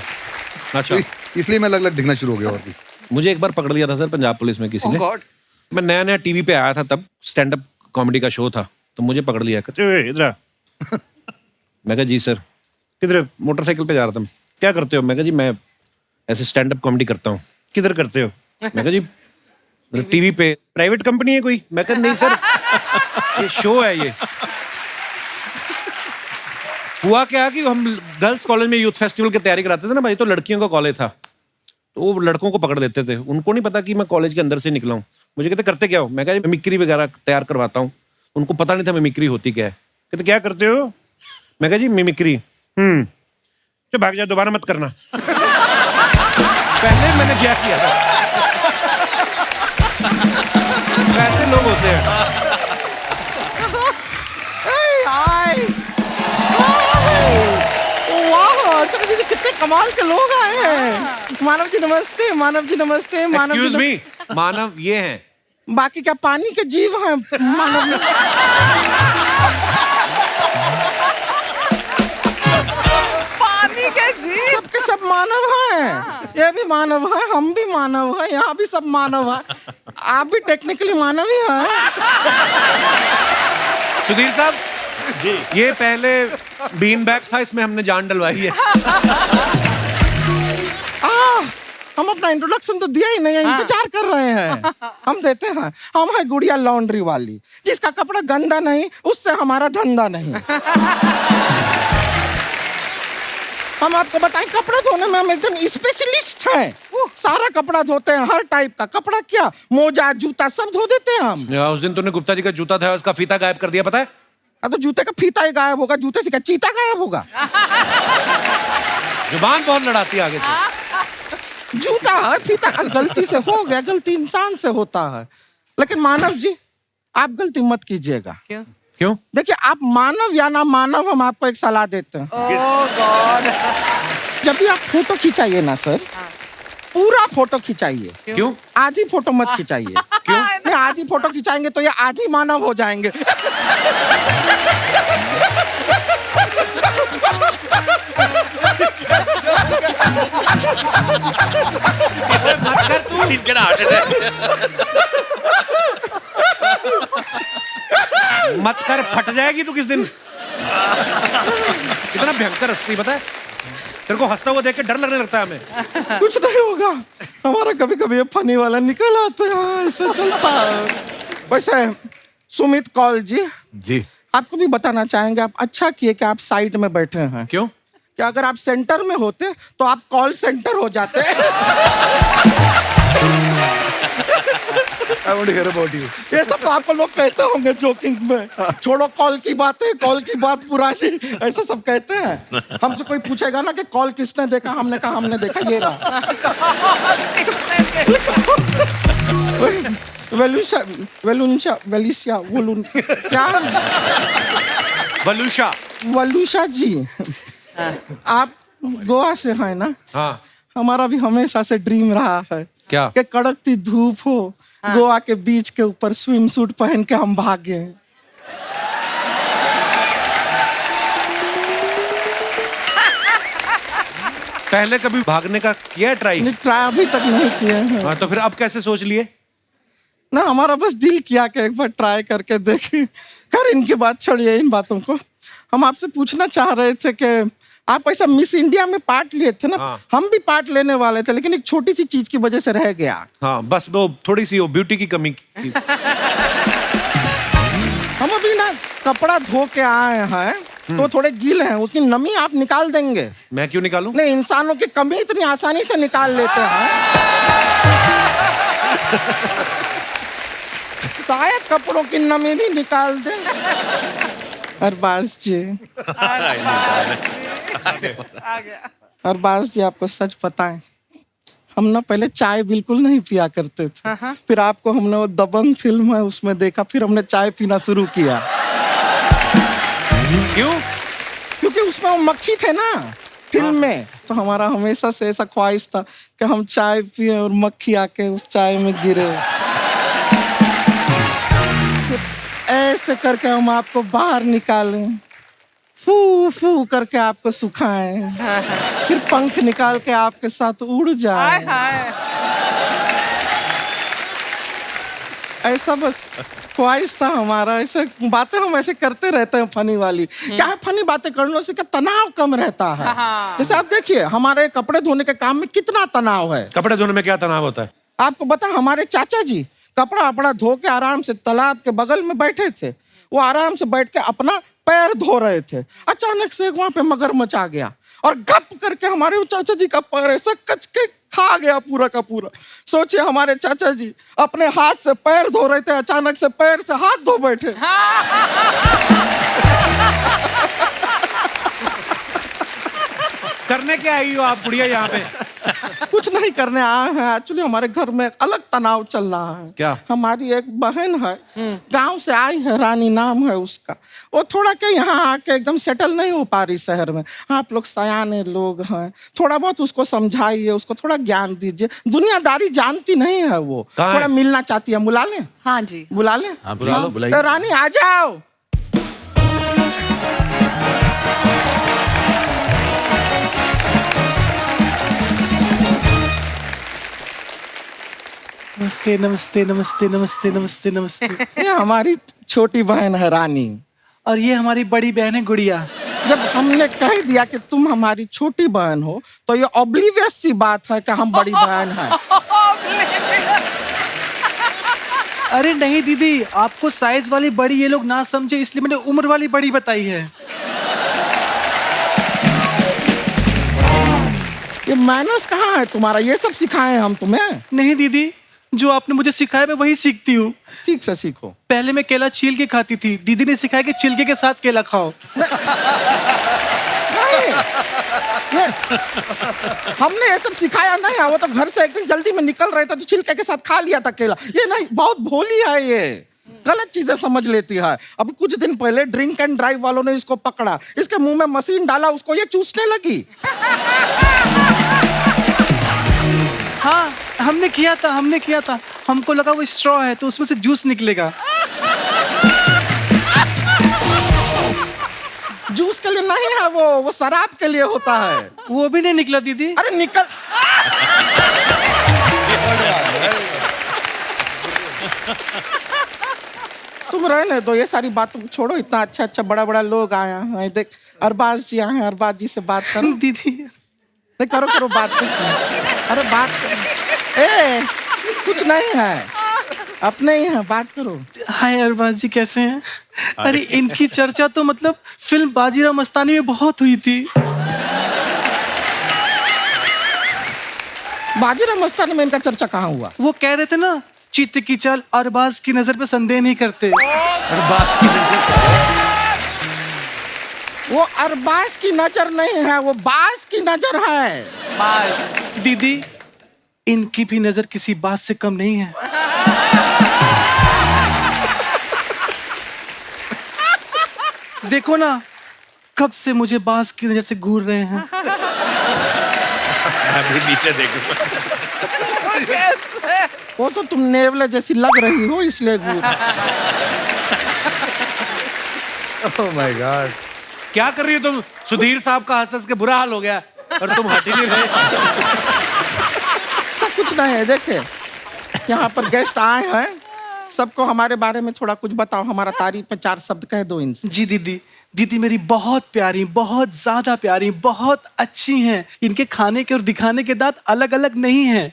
अच्छा, इसलिए मैं अलग अलग दिखना शुरू हो गया। और भी मुझे एक बार पकड़ लिया था सर पंजाब पुलिस में किसी ने। गॉड। मैं नया नया टीवी पे आया था, तब स्टैंड अप कॉमेडी का शो था, तो मुझे पकड़ लिया। कहते "ओए, इधर आ।" मैं कहा जी सर। किधर? मोटरसाइकिल पे जा रहा था। क्या करते हो? मैं कहा जी मैं ऐसे स्टैंड अप कॉमेडी करता हूँ। किधर करते हो? मैं कहा जी टीवी पे। प्राइवेट कंपनी है कोई? मैं कहा नहीं सर, ये शो है ये। हुआ क्या कि हम गर्ल्स कॉलेज में यूथ फेस्टिवल की तैयारी कराते थे ना भाई, तो लड़कियों का कॉलेज था, तो वो लड़कों को पकड़ लेते थे, उनको नहीं पता कि मैं कॉलेज के अंदर से निकला हूँ। मुझे कहते करते क्या हो, मैं कहा मिमिक्री वगैरह तैयार करवाता हूँ। उनको पता नहीं था मिमिक्री होती क्या है। कहते क्या करते हो, मैं कहा जी मिमिक्री। तो भाग जा, दोबारा मत करना। पहले मैंने क्या किया था। वैसे लोग होते हैं। कितने कमाल के लोग आए हैं। मानव जी नमस्ते, मानव जी नमस्ते, मानव एक्सक्यूज जी मी, मानव ये हैं। बाकी क्या पानी के जीव हैं मानव जी? पानी के जीव सबके सब मानव हैं। ये भी मानव है, हम भी मानव है, यहाँ भी सब मानव है। आप भी टेक्निकली मानव ही हैं। सुधीर साहब जी, ये पहले बीन बैग था, इसमें हमने जान डलवाई है। हम अपना इंट्रोडक्शन तो दिया ही नहीं है, इंतजार कर रहे हैं। हम देते हैं। हम है गुड़िया लॉन्ड्री वाली, जिसका कपड़ा गंदा नहीं, उससे हमारा धंधा नहीं। हम आपको बताएं, कपड़ा धोने में हम एकदम स्पेशलिस्ट हैं। सारा कपड़ा धोते हैं, हर टाइप का कपड़ा, क्या मोजा जूता सब धो देते हैं हम। उस दिन तूने गुप्ता जी का जूता था, उसका फीता गायब कर दिया, पता है? तो जूते का फीता ही गायब होगा, जूते से क्या चीता गायब होगा? जुबान बहुत लड़ाती है आगे से। जूता है, फीता गलती से हो गया, गलती इंसान से होता है। लेकिन मानव जी आप गलती मत कीजिएगा। क्यों? देखिए, आप मानव या ना मानव, हम आपको एक सलाह देते हैं। ओह गॉड। जब भी आप फोटो खिंचाइए ना सर, पूरा फोटो खिंचाइए। क्यों? आधी फोटो मत खिंचाइए। क्यों? नहीं, आधी फोटो खिंचाएंगे तो ये आधी मानव हो जाएंगे। मत कर तू। मत कर, फट जाएगी तू किस दिन। कितना भयंकर हंसती, पता है? तेरे को हंसता हुआ देख के डर लगने लगता है हमें। कुछ नहीं होगा, हमारा कभी कभी ये फनी वाला निकल आता है, ऐसा चलता है। वैसे सुमित कौल जी, आपको भी बताना चाहेंगे, आप अच्छा किए कि आप साइड में बैठे हैं। क्यों? कि अगर आप सेंटर में होते तो आप कॉल सेंटर हो जाते। I want to hear about you. ये सब तो आपको लोग कहते होंगे जोकिंग में, छोड़ो कॉल की बातें, कॉल की बात पुरानी, ऐसा सब कहते हैं। हमसे कोई पूछेगा ना कि कॉल किसने देखा, हमने कहा हमने देखा, ये रहा। वलूशा जी, आप गोवा से हैं ना? हाँ। हमारा भी हमेशा से ड्रीम रहा है क्या? कि कड़कती धूप हो, गोवा के बीच के ऊपर स्विम सूट पहन के हम भागे। पहले कभी भागने का किया ट्राई? नहीं, ट्राई अभी तक नहीं किए हैं। हाँ, तो फिर अब कैसे सोच लिए? ना, हमारा बस दिल किया कि एक बार ट्राई करके देखें। खैर इनकी बात छोड़िए, इन बातों को। हम आपसे पूछना चाह रहे थे कि आप ऐसा मिस इंडिया में पार्ट लिए थे ना? हाँ। हम भी पार्ट लेने वाले थे, लेकिन एक छोटी सी चीज की वजह से रह गया। हाँ, बस वो थोड़ी सी वो ब्यूटी की कमी की। हम अभी ना कपड़ा धो के आए हैं, तो थोड़े गीले हैं, उसकी नमी आप निकाल देंगे? मैं क्यों निकालूं? नहीं, इंसानों की कमी इतनी आसानी से निकाल लेते हैं। शायद कपड़ों की नमी भी निकाल दे। अरबाज जी, अरबाज जी, आपको सच बताएं, हम ना पहले चाय बिल्कुल नहीं पिया करते थे। फिर आपको हमने वो दबंग फिल्म है उसमें देखा, फिर हमने चाय पीना शुरू किया। क्यों? क्योंकि उसमें वो मक्खी थे ना फिल्म में, तो हमारा हमेशा से ऐसा ख्वाहिश था कि हम चाय पिए और मक्खी आके उस चाय में गिरे। ऐसे करके हम आपको बाहर निकालें, फू फू करके आपको सुखाएं, फिर पंख निकाल के आपके साथ उड़ जाएं। ऐसा बस ख्वाहिश था हमारा। ऐसे बातें हम ऐसे करते रहते हैं फनी वाली। क्या है, फनी बातें करने से क्या तनाव कम रहता है। जैसे आप देखिए, हमारे कपड़े धोने के काम में कितना तनाव है। कपड़े धोने में क्या तनाव होता है? आपको बता, हमारे चाचा जी कपड़ा अपना धो के आराम से तालाब के बगल में बैठे थे। वो आराम से बैठ के अपना पैर धो रहे थे। अचानक से वहां पे मगरमच्छ आ गया और गप करके हमारे चाचा जी का पैर ऐसा कच के खा गया पूरा का पूरा। सोचिए हमारे चाचा जी अपने हाथ से पैर धो रहे थे, अचानक से पैर से हाथ धो बैठे। करने क्या आई हो आप बुढ़िया यहाँ पे? कुछ नहीं करने आए हैं, एक्चुअली हमारे घर में एक अलग तनाव चल रहा है। क्या? हमारी एक बहन है, गांव से आई है, रानी नाम है उसका। वो थोड़ा के यहाँ आके एकदम सेटल नहीं हो पा रही शहर में। आप लोग सयाने लोग हैं, थोड़ा बहुत उसको समझाइए, उसको थोड़ा ज्ञान दीजिए। दुनियादारी जानती नहीं है वो, कहाँ है? थोड़ा मिलना चाहती है। बुला लें? हाँ जी। बुला लें? हाँ, बुला लो, बुलाइए। तो रानी आ जाओ। नमस्ते नमस्ते नमस्ते नमस्ते नमस्ते नमस्ते। ये हमारी छोटी बहन है रानी। और ये हमारी बड़ी बहन है गुड़िया। जब हमने कह दिया कि तुम हमारी छोटी बहन हो तो ये ऑब्लिवियस सी बात है कि हम बड़ी बहन हैं। अरे नहीं दीदी, आपको साइज वाली बड़ी ये लोग ना समझे इसलिए मैंने उम्र वाली बड़ी बताई है। ये मैनर्स कहाँ है तुम्हारा? ये सब सिखाए हम तुम्हें? नहीं दीदी, जो आपने मुझे सिखाया मैं वही सीखती हूँ। ठीक से सीखो। पहले मैं केला छील के खाती थी, दीदी ने सिखाया कि छिलके के साथ केला खाओ। नहीं, ये हमने ये सब सिखाया नहीं है। वो तो घर से एक दिन जल्दी में निकल रहे थे तो छिलके के साथ खा लिया था केला। ये नहीं, बहुत भोली है, ये गलत चीजें समझ लेती है। अब कुछ दिन पहले ड्रिंक एंड ड्राइव वालों ने इसको पकड़ा, इसके मुंह में मशीन डाला, उसको ये चूसने लगी। हाँ, हमने किया था। हमको लगा वो स्ट्रॉ है तो उसमें से जूस निकलेगा। जूस के लिए नहीं है वो शराब के लिए होता है। वो भी नहीं निकला दीदी। अरे निकल। तुम रहने दो, ये सारी बातों को छोड़ो। इतना अच्छा अच्छा बड़ा बड़ा लोग आया है। देख अरबाज जी आए हैं, अरबाज जी से बात करो। दीदी नहीं, करो बात। कुछ नहीं। अरे बात करो। ए कुछ नहीं है, अपने ही हैं, बात करो। हाय अरबाज जी, कैसे हैं? अरे इनकी चर्चा तो मतलब फिल्म बाजीराव मस्तानी में बहुत हुई थी। बाजीराव मस्तानी में इनका चर्चा कहाँ हुआ? वो कह रहे थे ना, चित्त की चाल अरबाज की नजर पे संदेह नहीं करते। अरबाज की वो अरबाज की नजर नहीं है, वो बाज की नजर है। दीदी, इनकी भी नजर किसी बात से कम नहीं है। देखो ना, कब से मुझे बाज की नजर से घूर रहे हैं। अभी नीचे देखो। वो तो तुम नेवले जैसी लग रही हो इसलिए घूर। Oh my God. क्या कर रही हो तुम? सुधीर साहब का हंस के बुरा हाल हो गया और तुम हट ही नहीं रहे। सब कुछ नहीं है। देखे यहाँ पर गेस्ट आए हैं, सबको हमारे बारे में थोड़ा कुछ बताओ। हमारा तारीफ में 4 शब्द कह दो इनसे। जी दीदी मेरी बहुत प्यारी, बहुत ज्यादा प्यारी, बहुत अच्छी हैं। इनके खाने के और दिखाने के दांत अलग अलग नहीं हैं।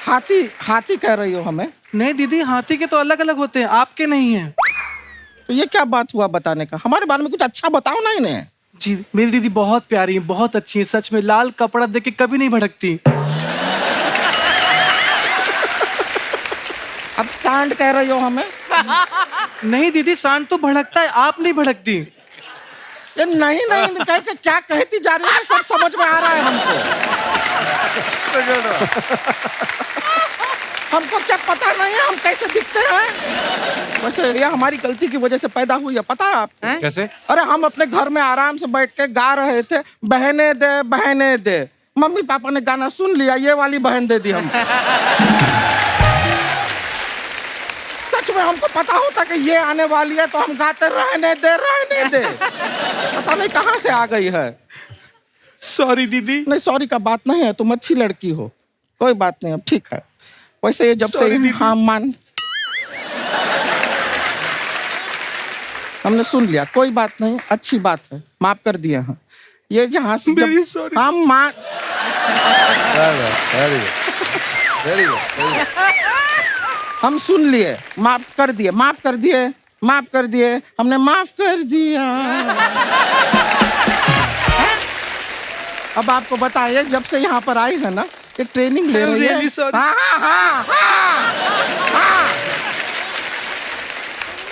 हाथी कह रही हो हमें? नहीं दीदी, हाथी के तो अलग अलग होते हैं, आपके नहीं हैं। तो ये क्या बात हुआ बताने का? हमारे बारे में कुछ अच्छा बताओ ना इन्हें। जी मेरी दीदी बहुत प्यारी है, बहुत अच्छी है, सच में लाल कपड़ा देख के कभी नहीं भड़कती। अब सांड कह रही हो हमें? नहीं दीदी, सांड तो भड़कता है, आप नहीं भड़कती। ये नहीं कह के क्या कहती जा रही है, सब समझ में आ रहा है हमको। हमको क्या पता नहीं है हम कैसे दिखते हैं। वैसे ये हमारी गलती की वजह से पैदा हुई है, पता है आपको? कैसे? अरे हम अपने घर में आराम से बैठ के गा रहे थे, बहने दे बहने दे। मम्मी पापा ने गाना सुन लिया, ये वाली बहन दे दी हमको। सच में हमको पता होता कि ये आने वाली है तो हम गाते रहने दे रहने दे। पता नहीं कहाँ से आ गई है। सॉरी दीदी। नहीं सॉरी का बात नहीं है, तुम अच्छी लड़की हो, कोई बात नहीं, अब ठीक है। वैसे ये जब से हाँ मान हमने सुन लिया, कोई बात नहीं, अच्छी बात है, माफ कर दिए हैं। ये जहाँ से जब हम मान हम सुन लिए, माफ कर दिए माफ कर दिए, हमने माफ कर दिया। अब आपको बताइए, जब से यहाँ पर आई है ना, ये ट्रेनिंग ले रही है। Really sorry. हाँ।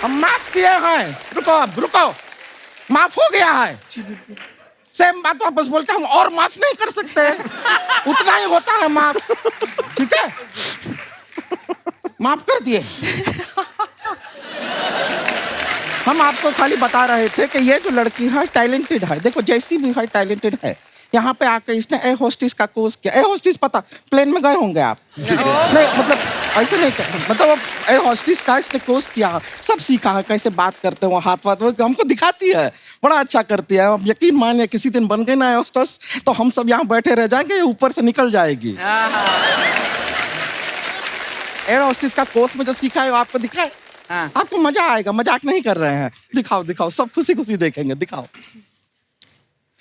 हम माफ किए हैं। रुको, अब रुको, माफ हो गया है। सेम बात वापस बोल के हम और माफ नहीं कर सकते, उतना ही होता है माफ। ठीक है, माफ कर दिए। हम आपको खाली बता रहे थे कि ये जो लड़की है टैलेंटेड है। देखो जैसी भी है टैलेंटेड है। यहाँ पे आके इसने एयर होस्टिस का कोर्स किया। एयर होस्टिस पता, प्लेन में गए होंगे आप? नहीं, मतलब ऐसे नहीं, मतलब एयर होस्टिस का इसने कोर्स किया, सब सीखा है, कैसे बात करते हो, हाथ वाथ हमको दिखाती है, बड़ा अच्छा करती है। अब यकीन मानिए किसी दिन बन गए ना एयर होस्टेस, तो हम सब यहाँ बैठे रह जाएंगे, ऊपर से निकल जाएगी। एयर होस्टिस का कोर्स में जो सीखा है वो आपको दिखाए, आपको मजा आएगा। मजाक नहीं कर रहे हैं। दिखाओ दिखाओ, सब खुशी खुशी देखेंगे, दिखाओ।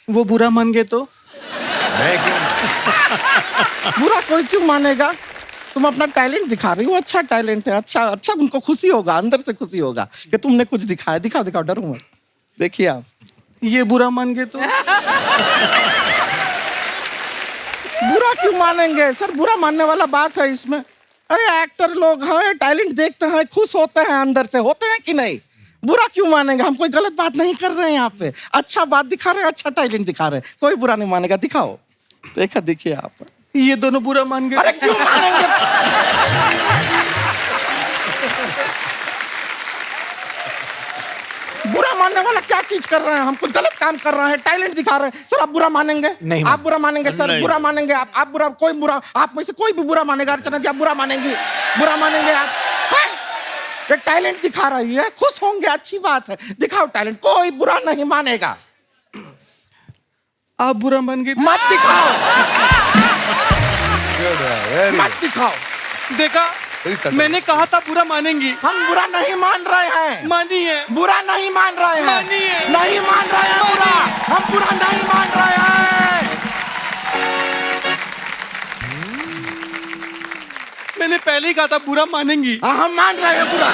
वो बुरा मान गए तो? बुरा कोई क्यों मानेगा? तुम अपना टैलेंट दिखा रही हो, अच्छा टैलेंट है, अच्छा अच्छा, उनको खुशी होगा, अंदर से खुशी होगा कि तुमने कुछ दिखाया। दिखाओ दिखाओ, डरो मत, देखिए आप। ये बुरा मान गए तो? बुरा क्यों मानेंगे सर? बुरा मानने वाला बात है इसमें? अरे एक्टर लोग हैं, टैलेंट देखते हैं, खुश होते हैं, अंदर से होते हैं कि नहीं? बुरा क्यों मानेंगे? हम कोई गलत बात नहीं कर रहे हैं यहाँ पे, अच्छा बात दिखा रहे हैं, अच्छा टैलेंट दिखा रहे हैं, कोई बुरा नहीं मानेगा। दिखाओ, देखा, देखिए आप। ये दोनों बुरा मान गए। अरे क्यों मानेंगे? बुरा मानने वाला क्या चीज कर रहे हैं? हम कुछ गलत काम कर रहे हैं, टैलेंट दिखा रहे हैं, सर आप बुरा मानेंगे? नहीं, आप बुरा मानेंगे सर? नहीं। बुरा मानेंगे आप बुरा, कोई बुरा, आप में से कोई भी बुरा मानेगा? अर्चना जी आप बुरा मानेंगी? बुरा मानेंगे आप? हैं? ये टैलेंट दिखा रही है, खुश होंगे, अच्छी बात है, दिखाओ टैलेंट, कोई बुरा नहीं मानेगा। आप बुरा मान गए? मत दिखाओ, मत दिखाओ। देखा, मैंने कहा था बुरा मानेंगी। हम बुरा नहीं मान रहे हैं। मानी है। बुरा नहीं मान रहे हैं। मानिए। नहीं मान रहे हैं बुरा, हम बुरा नहीं मान रहे हैं। मैंने पहले ही कहा था बुरा मानेंगी। हाँ, हम मान रहे हैं बुरा।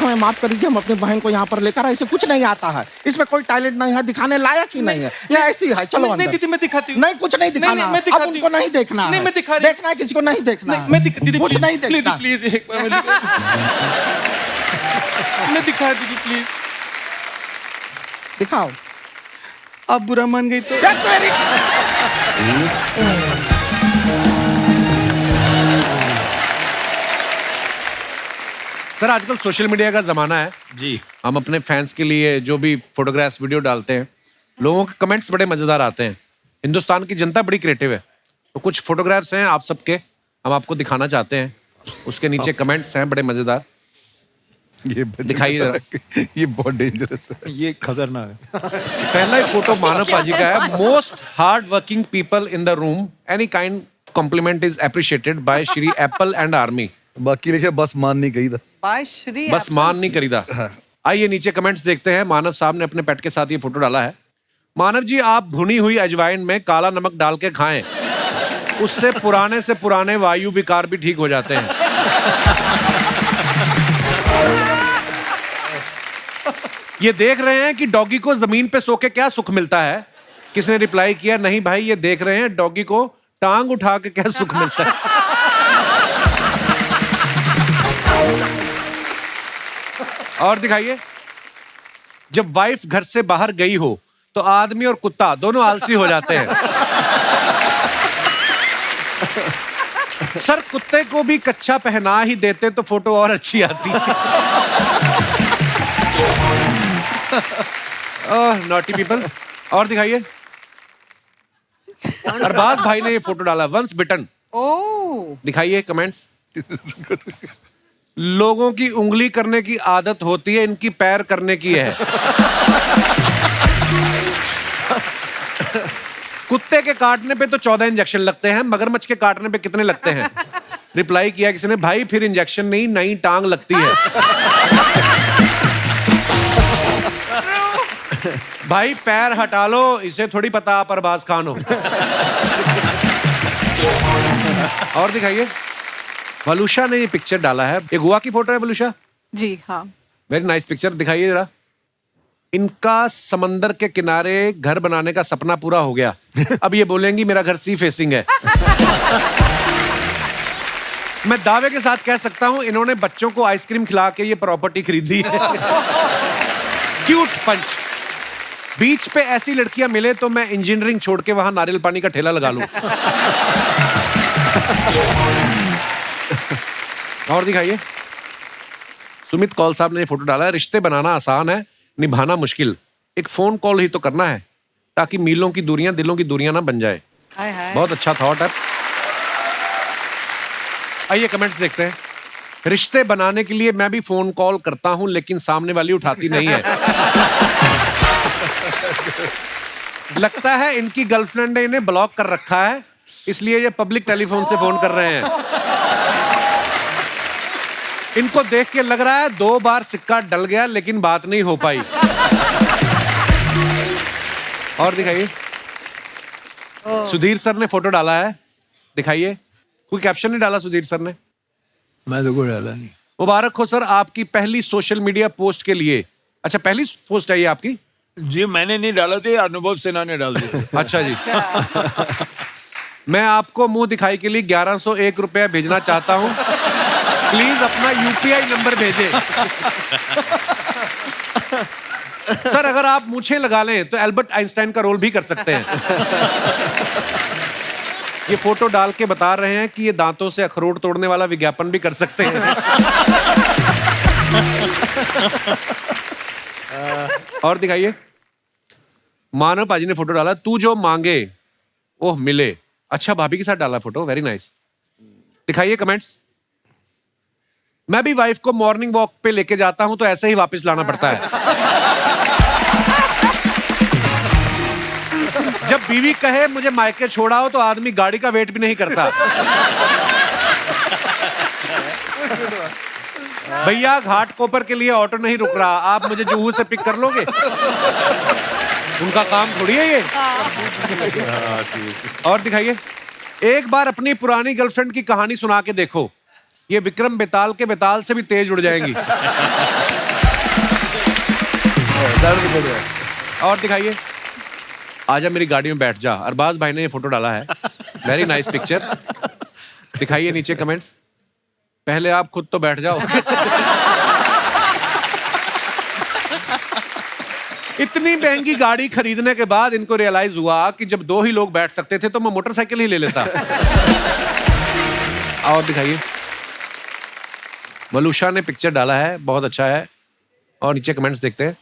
हमें माफ कर दीजिए, हम अपने बहन को यहाँ पर लेकर आए, इसे कुछ नहीं आता है, इसमें कोई टैलेंट नहीं है, दिखाने लायक ही नहीं है, ये ऐसी है। चलो नहीं अंदर। दीदी, मैं दिखाती हूँ। नहीं, कुछ नहीं दिखाना, नहीं, मैं अब दिखाती उनको नहीं देखना नहीं, है। मैं दिखा रही- देखना है किसी को नहीं देखना है। मैं दीदी कुछ नहीं देखना। प्लीज एक बार मैं दिखा दीदी प्लीज। दिखाओ। आप बुरा मान गई तो? ये तेरी सर आजकल सोशल मीडिया का जमाना है जी। हम अपने फैंस के लिए जो भी फोटोग्राफ्स वीडियो डालते हैं, लोगों के कमेंट्स बड़े मजेदार आते हैं। हिंदुस्तान की जनता बड़ी क्रिएटिव है, तो कुछ फोटोग्राफ्स हैं आप सबके, हम आपको दिखाना चाहते हैं। उसके नीचे कमेंट्स हैं बड़े मजेदार, ये दिखाइए जरा। ये बहुत डेंजरस है। ये खतरनाक है। पहला ही फोटो मानव पाजी का है। Most hard working people in the room, any kind compliment is appreciated by Shri Apple and Army. बाकी लिखे बस मान नहीं गई था। बाय श्री बस मान नहीं करीदा। आइए नीचे कमेंट्स देखते हैं। मानव साहब ने अपने पेट के साथ ये फोटो डाला है। मानव जी, आप भुनी हुई अजवाइन में काला नमक डाल के खाएं, उससे पुराने से पुराने वायु विकार भी ठीक हो जाते हैं। ये देख रहे हैं कि डॉगी को जमीन पे सो के क्या सुख मिलता है? किसने रिप्लाई किया, नहीं भाई ये देख रहे हैं डॉगी को टांग उठा के क्या सुख मिलता है। और दिखाइए, जब वाइफ घर से बाहर गई हो तो आदमी और कुत्ता दोनों आलसी हो जाते हैं। सर कुत्ते को भी कच्चा पहना ही देते तो फोटो और अच्छी आती। Naughty people. और दिखाइए, अरबाज भाई ने ये फोटो डाला, वंस बिटन। ओह, दिखाइए कमेंट्स। लोगों की उंगली करने की आदत होती है, इनकी पैर करने की है। कुत्ते के काटने पे तो 14 इंजेक्शन लगते हैं, मगरमच्छ के काटने पे कितने लगते हैं? रिप्लाई किया किसी ने, भाई फिर इंजेक्शन नहीं नई टांग लगती है। भाई पैर हटा लो, इसे थोड़ी पता आप अरबाज खान हो। और दिखाइए, वलूषा ने ये पिक्चर डाला है। ये गोवा की फोटो है वलूषा, जी हाँ। वेरी नाइस पिक्चर, दिखाइए जरा। इनका समंदर के किनारे घर बनाने का सपना पूरा हो गया। अब ये बोलेंगी मेरा घर सी फेसिंग है। मैं दावे के साथ कह सकता हूं इन्होंने बच्चों को आइसक्रीम खिला के ये प्रॉपर्टी खरीदी है। क्यूट पंच। बीच पे ऐसी लड़कियां मिले तो मैं इंजीनियरिंग छोड़ के वहां नारियल पानी का ठेला लगा लूं। और दिखाइए। सुमित कौल साहब ने ये फोटो डाला है। रिश्ते बनाना आसान है, निभाना मुश्किल। एक फोन कॉल ही तो करना है ताकि मीलों की दूरियां दिलों की दूरियां ना बन जाए। हाय हाय। बहुत अच्छा थॉट है। आइए कमेंट्स देखते हैं। रिश्ते बनाने के लिए मैं भी फोन कॉल करता हूं लेकिन सामने वाली उठाती नहीं है। लगता है इनकी गर्लफ्रेंड ने इन्हें ब्लॉक कर रखा है, इसलिए ये पब्लिक टेलीफोन से फोन कर रहे हैं। इनको देख के लग रहा है 2 बार सिक्का डल गया लेकिन बात नहीं हो पाई। और दिखाइए। सुधीर सर ने फोटो डाला है, दिखाइए। कोई कैप्शन नहीं डाला सुधीर सर ने? मैं तो कोई डाला नहीं। मुबारक हो सर आपकी पहली सोशल मीडिया पोस्ट के लिए। अच्छा, पहली पोस्ट है ये आपकी? जी मैंने नहीं डाला थे, अनुभव सिन्हा ने डाल दिया। अच्छा जी। मैं आपको मुंह दिखाई के लिए 1101 रुपया भेजना चाहता हूं, प्लीज अपना यूपीआई नंबर भेजें। सर अगर आप मूछें लगा लें तो एल्बर्ट आइंस्टाइन का रोल भी कर सकते हैं। ये फोटो डाल के बता रहे हैं कि ये दांतों से अखरोट तोड़ने वाला विज्ञापन भी कर सकते हैं। और दिखाइए। मानव पाजी ने फोटो डाला, तू जो मांगे ओह मिले। अच्छा, भाभी के साथ डाला फोटो, वेरी नाइस। दिखाइए कमेंट्स। मैं भी वाइफ को मॉर्निंग वॉक पे लेके जाता हूं तो ऐसे ही वापस लाना पड़ता है। जब बीवी कहे मुझे मायके छोड़ाओ तो आदमी गाड़ी का वेट भी नहीं करता। भैया घाट कोपर के लिए ऑटो नहीं रुक रहा, आप मुझे जुहू से पिक कर लोगे? उनका काम थोड़ी है ये। और दिखाइए। एक बार अपनी पुरानी गर्लफ्रेंड की कहानी सुना के देखो, ये विक्रम बेताल के बेताल से भी तेज उड़ जाएंगी। और दिखाइए। आजा मेरी गाड़ी में बैठ जा। अरबाज भाई ने ये फोटो डाला है, वेरी नाइस पिक्चर। दिखाइए नीचे कमेंट्स। पहले आप खुद तो बैठ जाओ। इतनी महंगी गाड़ी खरीदने के बाद इनको रियलाइज हुआ कि जब 2 ही लोग बैठ सकते थे तो मैं मोटरसाइकिल ही ले लेता। और दिखाइए। वलूषा ने पिक्चर डाला है, बहुत अच्छा है। और नीचे कमेंट्स देखते हैं।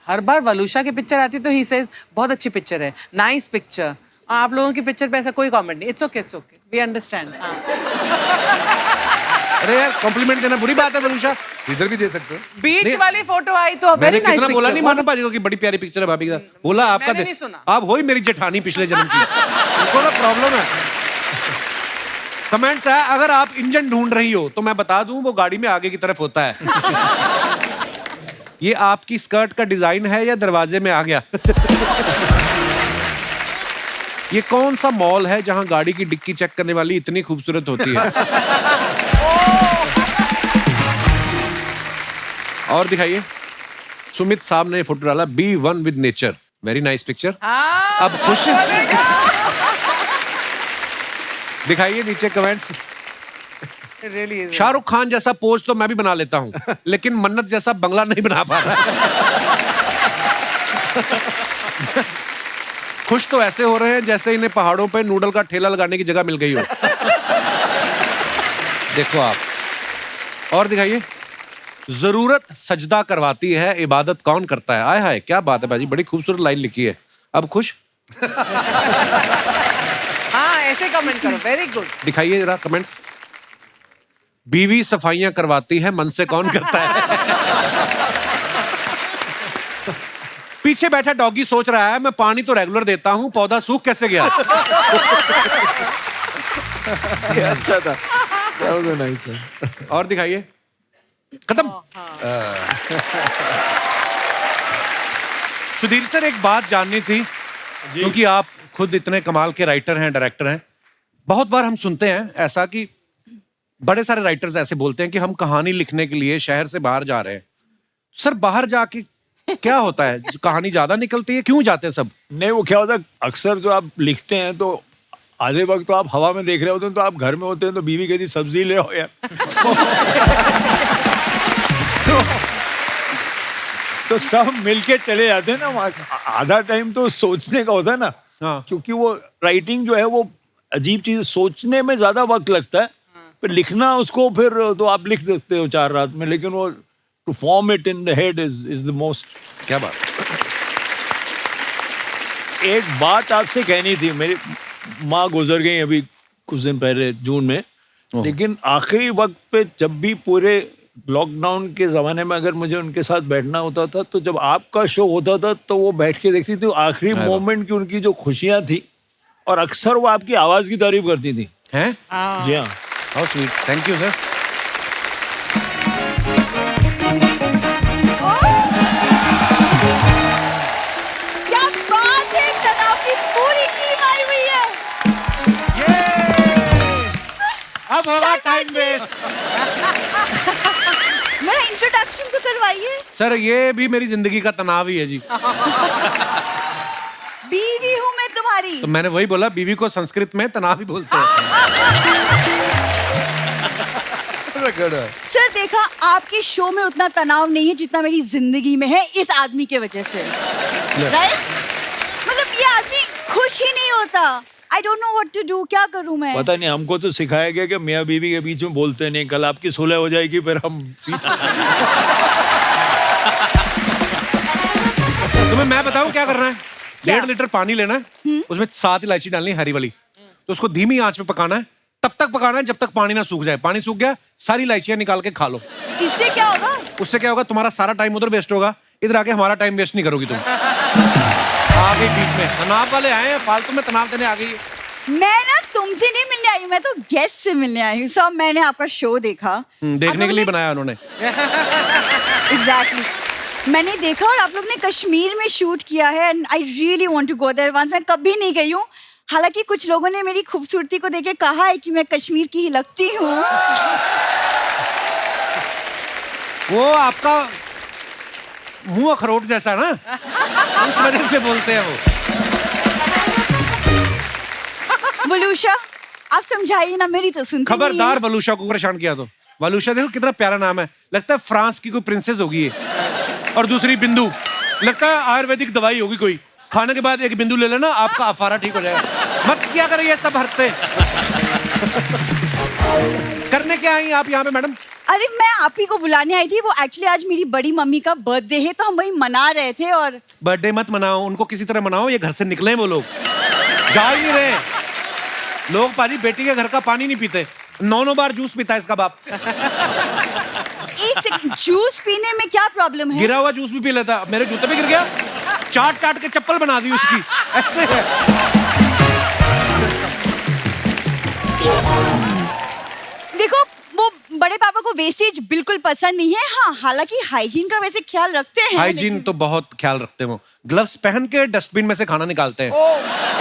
हर बार वलूषा की पिक्चर आती तो ही सेज बहुत अच्छी पिक्चर है, नाइस पिक्चर। आप लोगों की पिक्चर पे ऐसा कोई कमेंट नहीं। It's okay, we understand. अरे यार, कॉम्प्लीमेंट देना बुरी बात है वलूषा। इधर भी दे सकते हो। बीच वाली फोटो आई तो मैंने वेरी नाइस कितना बोला नहीं पिक्चर। मानो पाजी को कि बड़ी प्यारी पिक्चर है भाभी के साथ। बोला आपका मैंने नहीं सुना। आप हो ही मेरी जेठानी पिछले जन्म की। उनको ना प्रॉब्लम है। कमेंट्स है, अगर आप इंजन ढूंढ रही हो तो मैं बता दूं वो गाड़ी में आगे की तरफ होता है। ये आपकी स्कर्ट का डिजाइन है या दरवाजे में आ गया? ये कौन सा मॉल है जहां गाड़ी की डिक्की चेक करने वाली इतनी खूबसूरत होती है? और दिखाइए। सुमित साहब ने फोटो डाला, be one with nature, very nice picture. अब खुश दिखाइए नीचे कमेंट्स। Really शाहरुख खान जैसा पोज तो मैं भी बना लेता हूं, लेकिन मन्नत जैसा बंगला नहीं बना पा रहा। खुश तो ऐसे हो रहे हैं जैसे इन्हें पहाड़ों पे नूडल का ठेला लगाने की जगह मिल गई हो। देखो आप। और दिखाइए। जरूरत सजदा करवाती है, इबादत कौन करता है? आय हाय, क्या बात है भाजी, बड़ी खूबसूरत लाइन लिखी है। अब खुश? हाँ, ऐसे कमेंट करो, वेरी गुड। दिखाइए जरा कमेंट्स। बीवी सफाइयां करवाती है, मन से कौन करता है? पीछे बैठा डॉगी सोच रहा है, मैं पानी तो रेगुलर देता हूं, पौधा सूख कैसे गया? ये अच्छा था। That was a nice one. और दिखाइए। खत्म। सुधीर सर, एक बात जाननी थी, क्योंकि आप खुद इतने कमाल के राइटर हैं, डायरेक्टर हैं। बहुत बार हम सुनते हैं ऐसा कि बड़े सारे राइटर्स ऐसे बोलते हैं कि हम कहानी लिखने के लिए शहर से बाहर जा रहे हैं। सर बाहर जाके क्या होता है, कहानी ज्यादा निकलती है, क्यों जाते हैं सब? नहीं, वो क्या होता है, अक्सर जो आप लिखते हैं तो आधे वक्त तो आप हवा में देख रहे होते हैं, तो आप घर में होते हैं तो बीवी कहती सब्जी ले आओ यार। तो सब मिलके चले जाते हैं ना वहाँ। आधा टाइम तो सोचने का होता है ना। हाँ। क्योंकि वो राइटिंग जो है वो अजीब चीज, सोचने में ज्यादा वक्त लगता है, फिर लिखना उसको फिर तो आप लिख सकते हो 4 रात में, लेकिन वो to form it in the head is the most. क्या बात। एक बात आपसे कहनी थी, मेरी माँ गुजर गई अभी कुछ दिन पहले जून में, लेकिन आखिरी वक्त पे जब भी पूरे लॉकडाउन के ज़माने में अगर मुझे उनके साथ बैठना होता था, तो जब आपका शो होता था तो वो बैठ के देखती थी आखिरी मोमेंट की उनकी जो खुशियाँ थी, और अक्सर वो आपकी आवाज़ की तारीफ करती थी। हैं? जी हाँ। How sweet, thank you sir. क्या बात है, तनाव की पूरी टीम आई हुई है। अब होगा टाइम वेस्ट। मेरा इंट्रोडक्शन तो करवाइए। सर ये भी मेरी जिंदगी का तनाव ही है जी। बीवी हूँ मैं तुम्हारी। तो मैंने वही बोला, बीवी को संस्कृत में तनाव ही बोलते हैं। सर देखा, आपके शो में उतना तनाव नहीं है जितना मेरी जिंदगी में है इस आदमी के वजह से, राइट? मतलब ये आदमी खुश ही नहीं होता। I don't know what to do, क्या करूं मैं? पता नहीं, हमको तो सिखाया गया कि मियाँ बीवी के बीच में बोलते नहीं, कल आपकी सुलह हो जाएगी फिर हम पीछे। तुम्हें मैं बताऊं क्या करना है? 1.5 लीटर पानी लेना है, उसमें 7 इलायची डालनी है हरी वाली, तो उसको धीमी आंच पे पकाना है, तब तक पकाना है जब तक पानी ना सूख जाए। पानी सूख गया, सारी इलायचियां निकाल के खा लो। इससे क्या होगा? उससे क्या होगा, तुम्हारा सारा टाइम उधर वेस्ट होगा, इधर आके हमारा टाइम वेस्ट नहीं करोगी तुम। आ गई बीच में, तनाव वाले आए हैं, फालतू में तनाव देने आ गई। मैं ना तुमसे नहीं मिलने आई हूँ, मैं तो गेस्ट से मिलने आई हूँ। सब मैंने आपका शो देखा। देखने के लिए बनाया उन्होंने। एग्जैक्टली, मैंने देखा और आप लोग ने कश्मीर में शूट किया है, and I really want to go there once. मैं कभी नहीं गई हूँ, हालांकि कुछ लोगों ने मेरी खूबसूरती को देख के कहा है कि मैं कश्मीर की ही लगती हूँ। वो आपका मुंह अखरोट जैसा ना, उस वजह से बोलते हैं वो। वलूशा, आप समझाइए ना, मेरी तो सुनती नहीं है। खबरदार वलूशा को परेशान किया तो। वलूशा देखो कितना प्यारा नाम है, लगता है फ्रांस की कोई प्रिंसेस होगी ये। और दूसरी बिंदु, लगता है आयुर्वेदिक दवाई होगी कोई, खाने के बाद एक बिंदु ले लेना, आपका अफारा ठीक हो जाएगा। मत क्या करें ये सब हरकतें। करने क्या आई आप यहाँ पे मैडम? अरे मैं आप ही को बुलाने आई थी। वो एक्चुअली आज मेरी बड़ी मम्मी का बर्थडे है, तो हम वही मना रहे थे। और बर्थडे मत मनाओ, उनको किसी तरह मनाओ, ये घर से निकले वो लोग, जा ही नहीं रहे लोग। पाजी बेटी के घर का पानी नहीं पीते, 9 बार जूस पीता है इसका बाप। एक सेकंड, जूस पीने में क्या प्रॉब्लम है? गिरा हुआ जूस भी पी लेता, मेरे जूते पे गिर गया, चाट चाट के चप्पल बना दी उसकी, ऐसे है। देखो, वो बड़े पापा को वेस्टेज बिल्कुल पसंद नहीं है। हाँ, हालांकि हाइजीन का वैसे ख्याल रखते हैं। हाइजीन तो बहुत ख्याल रखते हैं वो, ग्लव्स पहन के डस्टबिन में से खाना निकालते हैं,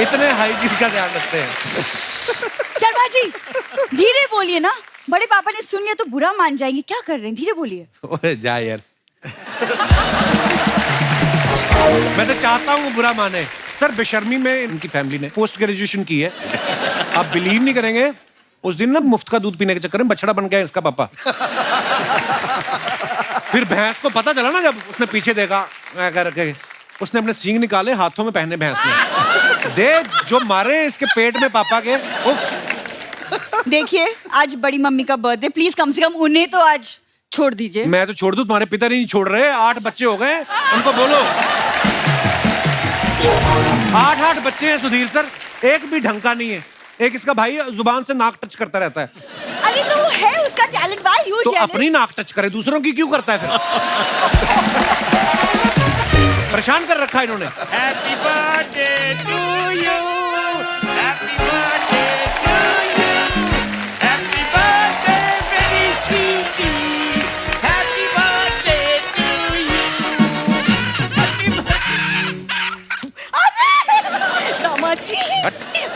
इतने हाइजीन का ध्यान रखते हैं। शर्मा जी, धीरे बोलिए ना, बड़े पापा ने सुन लिया तो बुरा मान जाएंगे। क्या कर रहे हैं, धीरे बोलिए। ओए जा यार। मैं तो चाहता हूँ बुरा माने। सर बेशर्मी में इनकी फैमिली ने पोस्ट ग्रेजुएशन की है, आप बिलीव नहीं करेंगे, उस दिन ना मुफ्त का दूध पीने के चक्कर में बछड़ा बन गया इसका पापा। फिर भैंस को पता चला ना, जब उसने पीछे देखा करके, उसने अपने सींग निकाले, हाथों में पहने भैंस ने। देख जो मारे इसके पेट में पापा के। देखिए, आज बड़ी मम्मी का बर्थडे, प्लीज कम से कम उन्हें तो आज छोड़ दीजिए। मैं तो छोड़ दूं, तुम्हारे पिता नहीं छोड़ रहे, 8 बच्चे हो गए, उनको बोलो। 8 बच्चे हैं सुधीर सर, एक भी ढंग का नहीं है। एक इसका भाई जुबान से नाक टच करता रहता है। अरे तो वो है, उसका टैलेंट, व्हाई यू तो जेलस? अपनी नाक टच करे, दूसरों की क्यों करता है फिर? परेशान कर रखा है इन्होंने। Happy birthday to you. Happy birthday to you. Happy birthday, very sweetie. Happy birthday to you. Happy birthday. दामाद जी,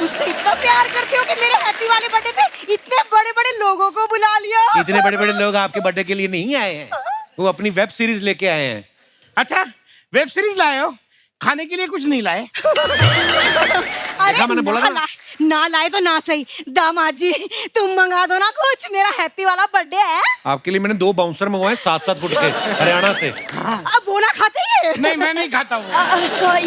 उससे इतना प्यार करते हो कि मेरे हैप्पी वाले बर्थडे पे इतने बड़े बड़े लोगों को बुला लिया। इतने बड़े बड़े लोग आपके बर्थडे के लिए नहीं आए हैं, वो अपनी वेब सीरीज लेके आए हैं। अच्छा, वेब सीरीज लाए हो, खाने के लिए कुछ नहीं लाए? अरे देखा मैंने बोला था। ना लाए तो ना सही, दामाद जी तुम मंगा दो ना कुछ, मेरा हैप्पी वाला बर्थडे है। आपके लिए मैंने 2 बाउंसर मंगवाए 7-7 फुट के हरियाणा से। अब वो ना खाते ही नहीं, मैं नहीं खाता हूँ।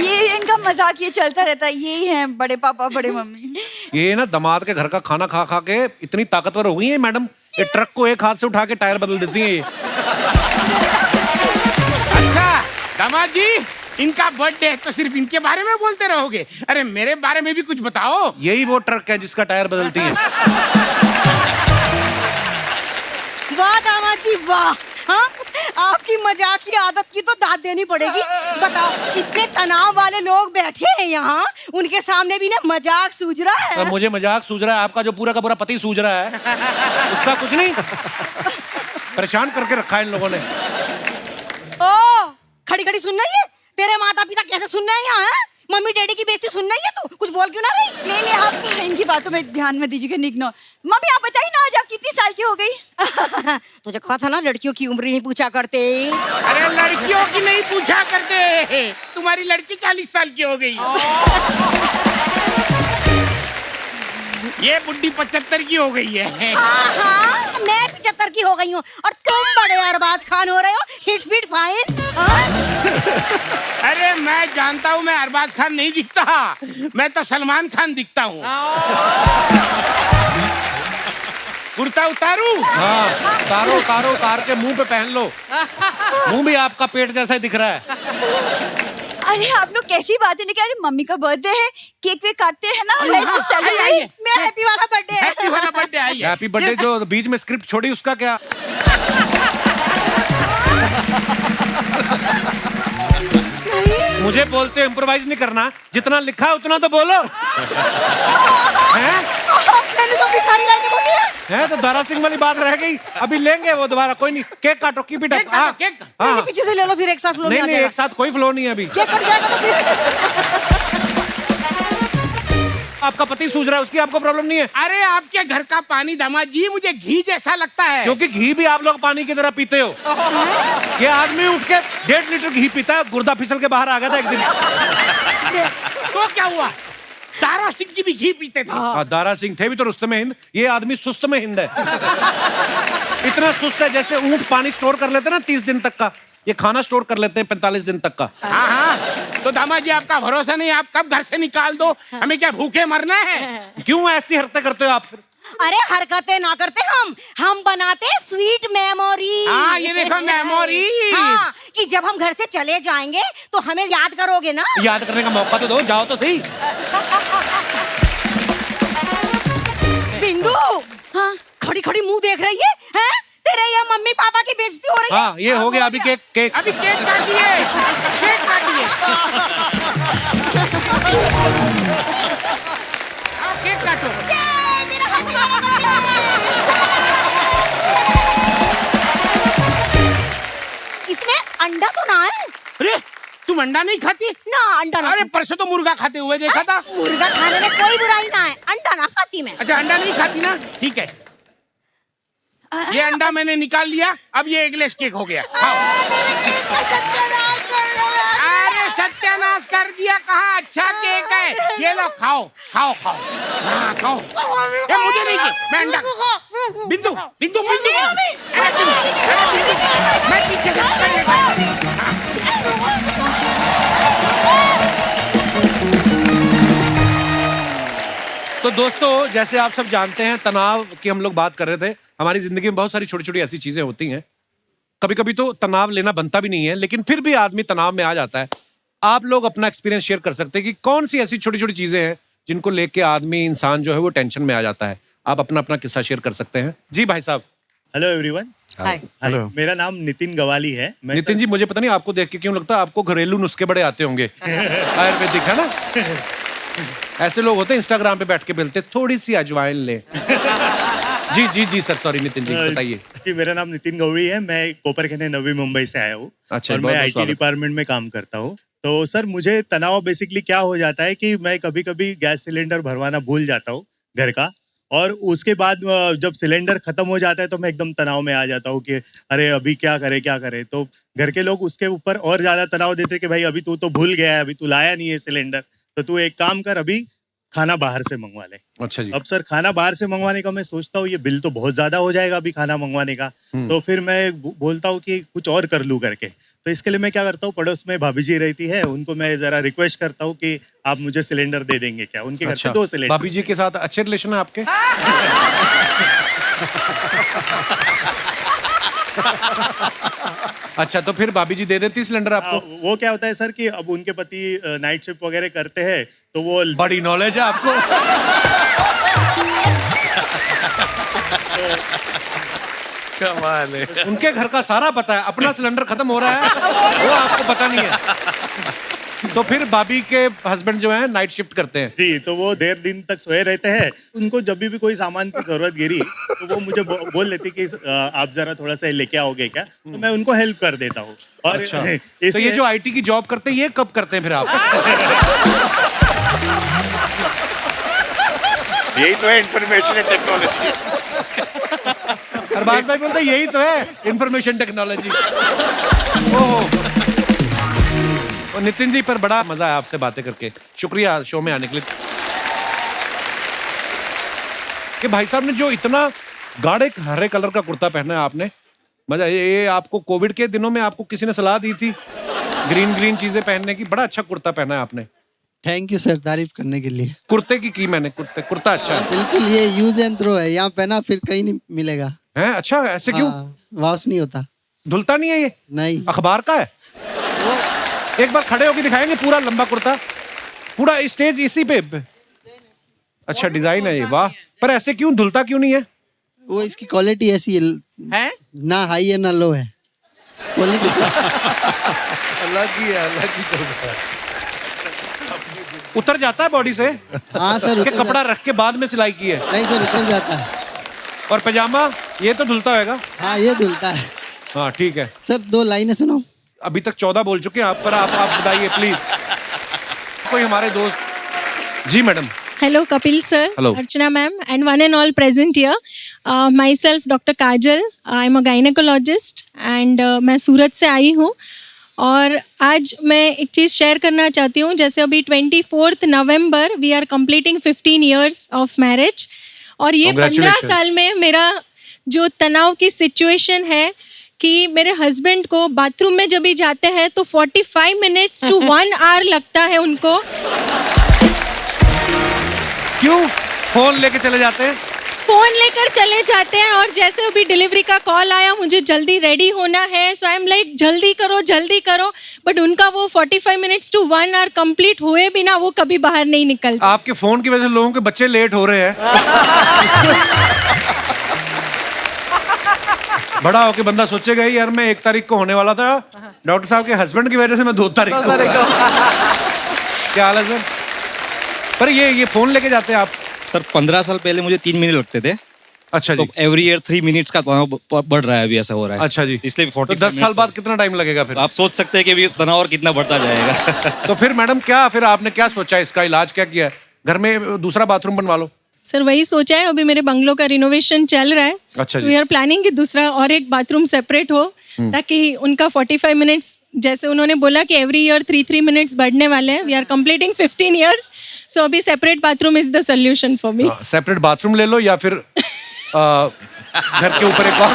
ये इनका मजाक ये चलता रहता है, यही है बड़े पापा बड़े मम्मी। ये ना दामाद के घर का खाना खा खा के इतनी ताकतवर हो गई है मैडम, ये ट्रक को एक हाथ से उठा के टायर बदल देती है ये। अच्छा दामाद जी, इनका बर्थडे है तो सिर्फ इनके बारे में बोलते रहोगे? अरे मेरे बारे में भी कुछ बताओ। यही वो ट्रक है जिसका टायर बदलती है। वाह दामाद जी वाह, हाँ आपकी मजाक की आदत की तो दाद देनी पड़ेगी। बताओ, इतने तनाव वाले लोग बैठे हैं यहाँ, उनके सामने भी ना मजाक सूझ रहा है। और मुझे मजाक सूझ रहा है, आपका जो पूरा का पूरा पति सूझ रहा है उसका कुछ नहीं। परेशान करके रखा है इन लोगों ने। ओ खड़ी खड़ी सुनना ही है, तेरे माता पिता कैसे सुनना है यहाँ? मम्मी डैडी की बेइज्जती सुनना ही है, तू कुछ बोल क्यों ना रही? नहीं आप इनकी बातों में ध्यान में दीजिएगा, निग्नो। मम्मी आप बताइए ना, आज आप कितनी साल की हो गई? तुझे कहा था ना लड़कियों की उम्र नहीं पूछा करते। अरे लड़कियों की नहीं पूछा करते, तुम्हारी लड़की 40 साल की हो गई। ये बुड्ढी 75 की हो गई है। हाँ, मैं 75 की हो गई हूँ और तुम बड़े अरबाज खान हो रहे हो, हिट फिट फाइन। अरे मैं जानता हूँ, मैं अरबाज खान नहीं दिखता, मैं तो सलमान खान दिखता हूँ। कुर्ता उतारू? हाँ, उतार के मुंह पे पहन लो, मुंह भी आपका पेट जैसा ही दिख रहा है। अरे आप लोग कैसी बातें लेके, अरे मम्मी का बर्थडे है, केक वेक काटते हैं ना। आइए। मेरा हैप्पी वाला बर्थडे है। हैप्पी वाला बर्थडे आइए। हैप्पी बर्थडे जो बीच में स्क्रिप्ट छोड़ी उसका क्या? मुझे बोलते इम्प्रोवाइज नहीं करना, जितना लिखा है उतना तो बोलो। हैं? मैंने तो अपनी सारी लाइनें बोली है। तो दारा सिंह वाली बात रह गई, अभी लेंगे वो दोबारा, कोई नहीं। केक काटो, कीप इट अप। हाँ, नहीं, पीछे से ले लो, फिर एक साथ फ्लो नहीं, एक साथ कोई फ्लो नहीं है अभी। केक कट जाएगा तो फिर। आपका पति सूझ रहा है, उसकी आपको प्रॉब्लम नहीं है। अरे आपके घर का पानी दामाद जी मुझे घी जैसा लगता है। क्योंकि घी भी आप लोग पानी की तरह पीते हो। ये आदमी उठ के 1.5 लीटर घी पीता है, गुर्दा फिसल के बाहर आ गया था एक दिन। तो क्या हुआ? दारा सिंह जी भी घी पीते थे। दारा सिंह थे भी तो रुस्तम हिंद, ये आदमी सुस्त में हिंद है। इतना सुस्त है जैसे ऊंट पानी स्टोर कर लेते ना 30 दिन तक का, ये खाना स्टोर कर लेते हैं 45 दिन तक का। हाँ, तो दामाद जी आपका भरोसा नहीं, आप कब घर से निकाल दो, हमें क्या भूखे मरना है? क्यों ऐसी हरकतें करते हो आप फिर? अरे हरकतें ना करते, हम बनाते स्वीट मेमोरी। हाँ, ये देखो मेमोरी। हाँ, कि जब हम घर से चले जाएंगे तो हमें याद करोगे ना। याद करने का मौका तो दो, जाओ तो सही। बिंदु, हाँ खड़ी खड़ी मुंह देख रही है, हैं? तेरे ये मम्मी पापा की बेइज्जती हो रही है। हाँ, ये हो गया अभी केक। अभी केक काटिए, केक काटिए। केक काटो। मेरा हैप्पी वाला बर्थडे है। इसमें अंडा तो ना है? अरे तुम अंडा नहीं खाती? ना अंडा ना। अरे परसों तो मुर्गा खाते हुए देखा था। मुर्गा खाने में कोई बुराई ना है, अंडा ना खाती मैं। अच्छा अंडा नहीं खाती ना, ठीक है। ये अंडा मैंने निकाल लिया, अब ये एगलेस केक हो गया। अरे सत्यानाश कर दिया, कहाँ अच्छा केक है। ये लो खाओ खाओ खाओ। हाँ खाओ। ये मुझे नहीं चाहिए, मैं अंडा। बिंदु बिंदु बिंदु। मैं पीछे से। तो दोस्तों, जैसे आप सब जानते हैं, तनाव की हम लोग बात कर रहे थे। हमारी जिंदगी में बहुत सारी छोटी छोटी ऐसी चीजें होती हैं, कभी कभी तो तनाव लेना बनता भी नहीं है, लेकिन फिर भी आदमी तनाव में आ जाता है। आप लोग अपना एक्सपीरियंस शेयर कर सकते हैं कि कौन सी ऐसी छोटी छोटी चीजें हैं जिनको लेके आदमी, इंसान जो है वो टेंशन में आ जाता है। आप अपना अपना किस्सा शेयर कर सकते हैं। जी भाई साहब। Hello everyone. हाय। हेलो, मेरा नाम नितिन गवाली है। नितिन जी, मुझे पता नहीं आपको देख के क्यों लगता है आपको घरेलू नुस्खे बड़े आते होंगे। आयुर्वेदिक है ना, ऐसे लोग होते हैं इंस्टाग्राम पे बैठ के बोलते थोड़ी सी अजवाइन ले। जी जी जी सर, सॉरी नितिन जी, बताइए। जी, मेरा नाम नितिन गौरी है, मैं कोपरखैनी नवी मुंबई से आया हूँ। अच्छा, और बहुत मैं बहुत आईटी स्वागत। डिपार्टमेंट में काम करता हूँ। तो सर मुझे तनाव बेसिकली क्या हो जाता है कि मैं कभी कभी गैस सिलेंडर भरवाना भूल जाता हूँ घर का, और उसके बाद जब सिलेंडर खत्म हो जाता है तो मैं एकदम तनाव में आ जाता हूँ कि अरे अभी क्या करे। तो घर के लोग उसके ऊपर और ज़्यादा तनाव देते कि भाई अभी तू तो भूल गया है, अभी तू लाया नहीं है सिलेंडर, तो तू एक काम कर, अभी खाना बाहर से मंगवा ले। अच्छा जी। अब सर खाना बाहर से मंगवाने का मैं सोचता हूँ ये बिल तो बहुत ज़्यादा हो जाएगा अभी खाना मंगवाने का, तो फिर मैं बोलता हूँ कि कुछ और कर लूँ करके। तो इसके लिए मैं क्या करता हूँ, पड़ोस में भाभी जी रहती है, उनको मैं ज़रा रिक्वेस्ट करता हूँ कि आप मुझे सिलेंडर दे देंगे क्या। उनके घर पे 2 सिलेंडर। भाभी जी के साथ अच्छे रिलेशन है आपके? अच्छा, तो फिर भाभी जी दे देती सिलेंडर आपको? वो क्या होता है सर कि अब उनके पति नाइट शिफ्ट वगैरह करते हैं, तो वो बड़ी नॉलेज है आपको। कमाल है। उनके घर का सारा पता है, अपना सिलेंडर खत्म हो रहा है वो आपको पता नहीं है। तो फिर भाभी के हस्बैंड जो है नाइट शिफ्ट करते हैं जी, तो वो देर दिन तक सोए रहते हैं। उनको जब भी कोई सामान की जरूरत गिरी तो वो मुझे बोल देते कि आप जरा थोड़ा सा लेके आओगे क्या, तो मैं उनको हेल्प कर देता हूँ। और अच्छा। तो ये जो आईटी की जॉब करते हैं ये कब करते हैं फिर आप? यही तो है इंफॉर्मेशन एंड टेक्नोलॉजी। अरबाज भाई बोलते यही तो है इंफॉर्मेशन टेक्नोलॉजी। ओह, और नितिन जी, पर बड़ा मजा है आपसे बातें करके, शुक्रिया शो में आने के लिए। कि भाई साहब ने जो इतना गाढ़े हरे कलर का कुर्ता पहना है आपने, मजा, ये आपको कोविड के दिनों में आपको किसी ने सलाह दी थी ग्रीन चीजें पहनने की? बड़ा अच्छा कुर्ता पहना है आपने। थैंक यू सर, तारीफ करने के लिए। कुर्ते की मैंने कुर्ता अच्छा है बिल्कुल, ये यूज एंड थ्रो है, यहाँ पहना फिर कहीं नहीं मिलेगा है। अच्छा, ऐसे क्यों? वॉश नहीं होता, धुलता नहीं है ये? नहीं। अखबार का है? एक बार खड़े होके दिखाएंगे पूरा लंबा कुर्ता, पूरा स्टेज इसी पे? अच्छा डिजाइन है ये, वाह। पर ऐसे क्यों, धुलता क्यों नहीं है? वो इसकी क्वालिटी ऐसी है, ना हाई है ना लो है, क्वालिटी अलग ही है, अलग ही तो है। उतर जाता है बॉडी से? हाँ सर, कि कपड़ा रख के बाद में सिलाई की है? नहीं सर, उतर जाता है। और पजामा ये तो धुलता होगा? हाँ, ये धुलता है। हाँ ठीक है सर, 2 लाइनें सुनाओ। अभी तक 14 बोल चुके हैं आप, पर आप बताइए प्लीज। कोई हमारे दोस्त। जी madam. Hello, Kapil sir. Hello. Archana ma'am, and one and all present here. Myself, Dr. Kajal. I'm a gynecologist and मैं सूरत से आई हूँ। और आज मैं एक चीज़ शेयर करना चाहती हूँ। जैसे अभी 24 नवंबर we are completing 15 years of marriage, और ये 15 साल में मेरा जो तनाव की सिचुएशन है कि मेरे हस्बैंड को बाथरूम में जब भी जाते हैं तो 45 मिनट्स टू 1 hour लगता है उनको। क्यों? फोन लेके चले जाते हैं? फोन लेकर चले जाते हैं, और जैसे अभी डिलीवरी का कॉल आया, मुझे जल्दी रेडी होना है, सो आई एम लाइक जल्दी करो, बट उनका वो 45 मिनट्स टू 1 hour कंप्लीट हुए बिना वो कभी बाहर नहीं निकलते। आपके फोन की वजह से लोगों के बच्चे लेट हो रहे हैं। बड़ा होके बंदा सोचेगा यार मैं 1 तारीख को होने वाला था, डॉक्टर साहब के हस्बैंड की वजह से मैं 2 तारीख को। क्या हाल है सर? पर ये फोन लेके जाते हैं आप? सर 15 साल पहले मुझे 3 मिनट लगते थे। अच्छा जी। तो एवरी ईयर 3 मिनट्स का तनाव बढ़ रहा है, अभी ऐसा हो रहा है। अच्छा जी। इसलिए 45 तो 10 साल बाद कितना टाइम लगेगा फिर? आप सोच सकते हैं कि अभी तनाव और कितना बढ़ता जाएगा। तो फिर मैडम फिर आपने क्या सोचा, इसका इलाज क्या किया? घर में दूसरा बाथरूम बनवा लो। सर वही सोचा है, अभी मेरे बंगलो का रिनोवेशन चल रहा है। अच्छा वी आर प्लानिंग कि दूसरा और एक बाथरूम सेपरेट हो, ताकि उनका 45 मिनट्स, जैसे उन्होंने बोला कि एवरी ईयर 3 मिनट्स बढ़ने वाले हैं, वी आर कंप्लीटिंग 15 years, सो अभी separate bathroom is the solution for me. Separate bathroom ले लो, या फिर घर के ऊपर एक और।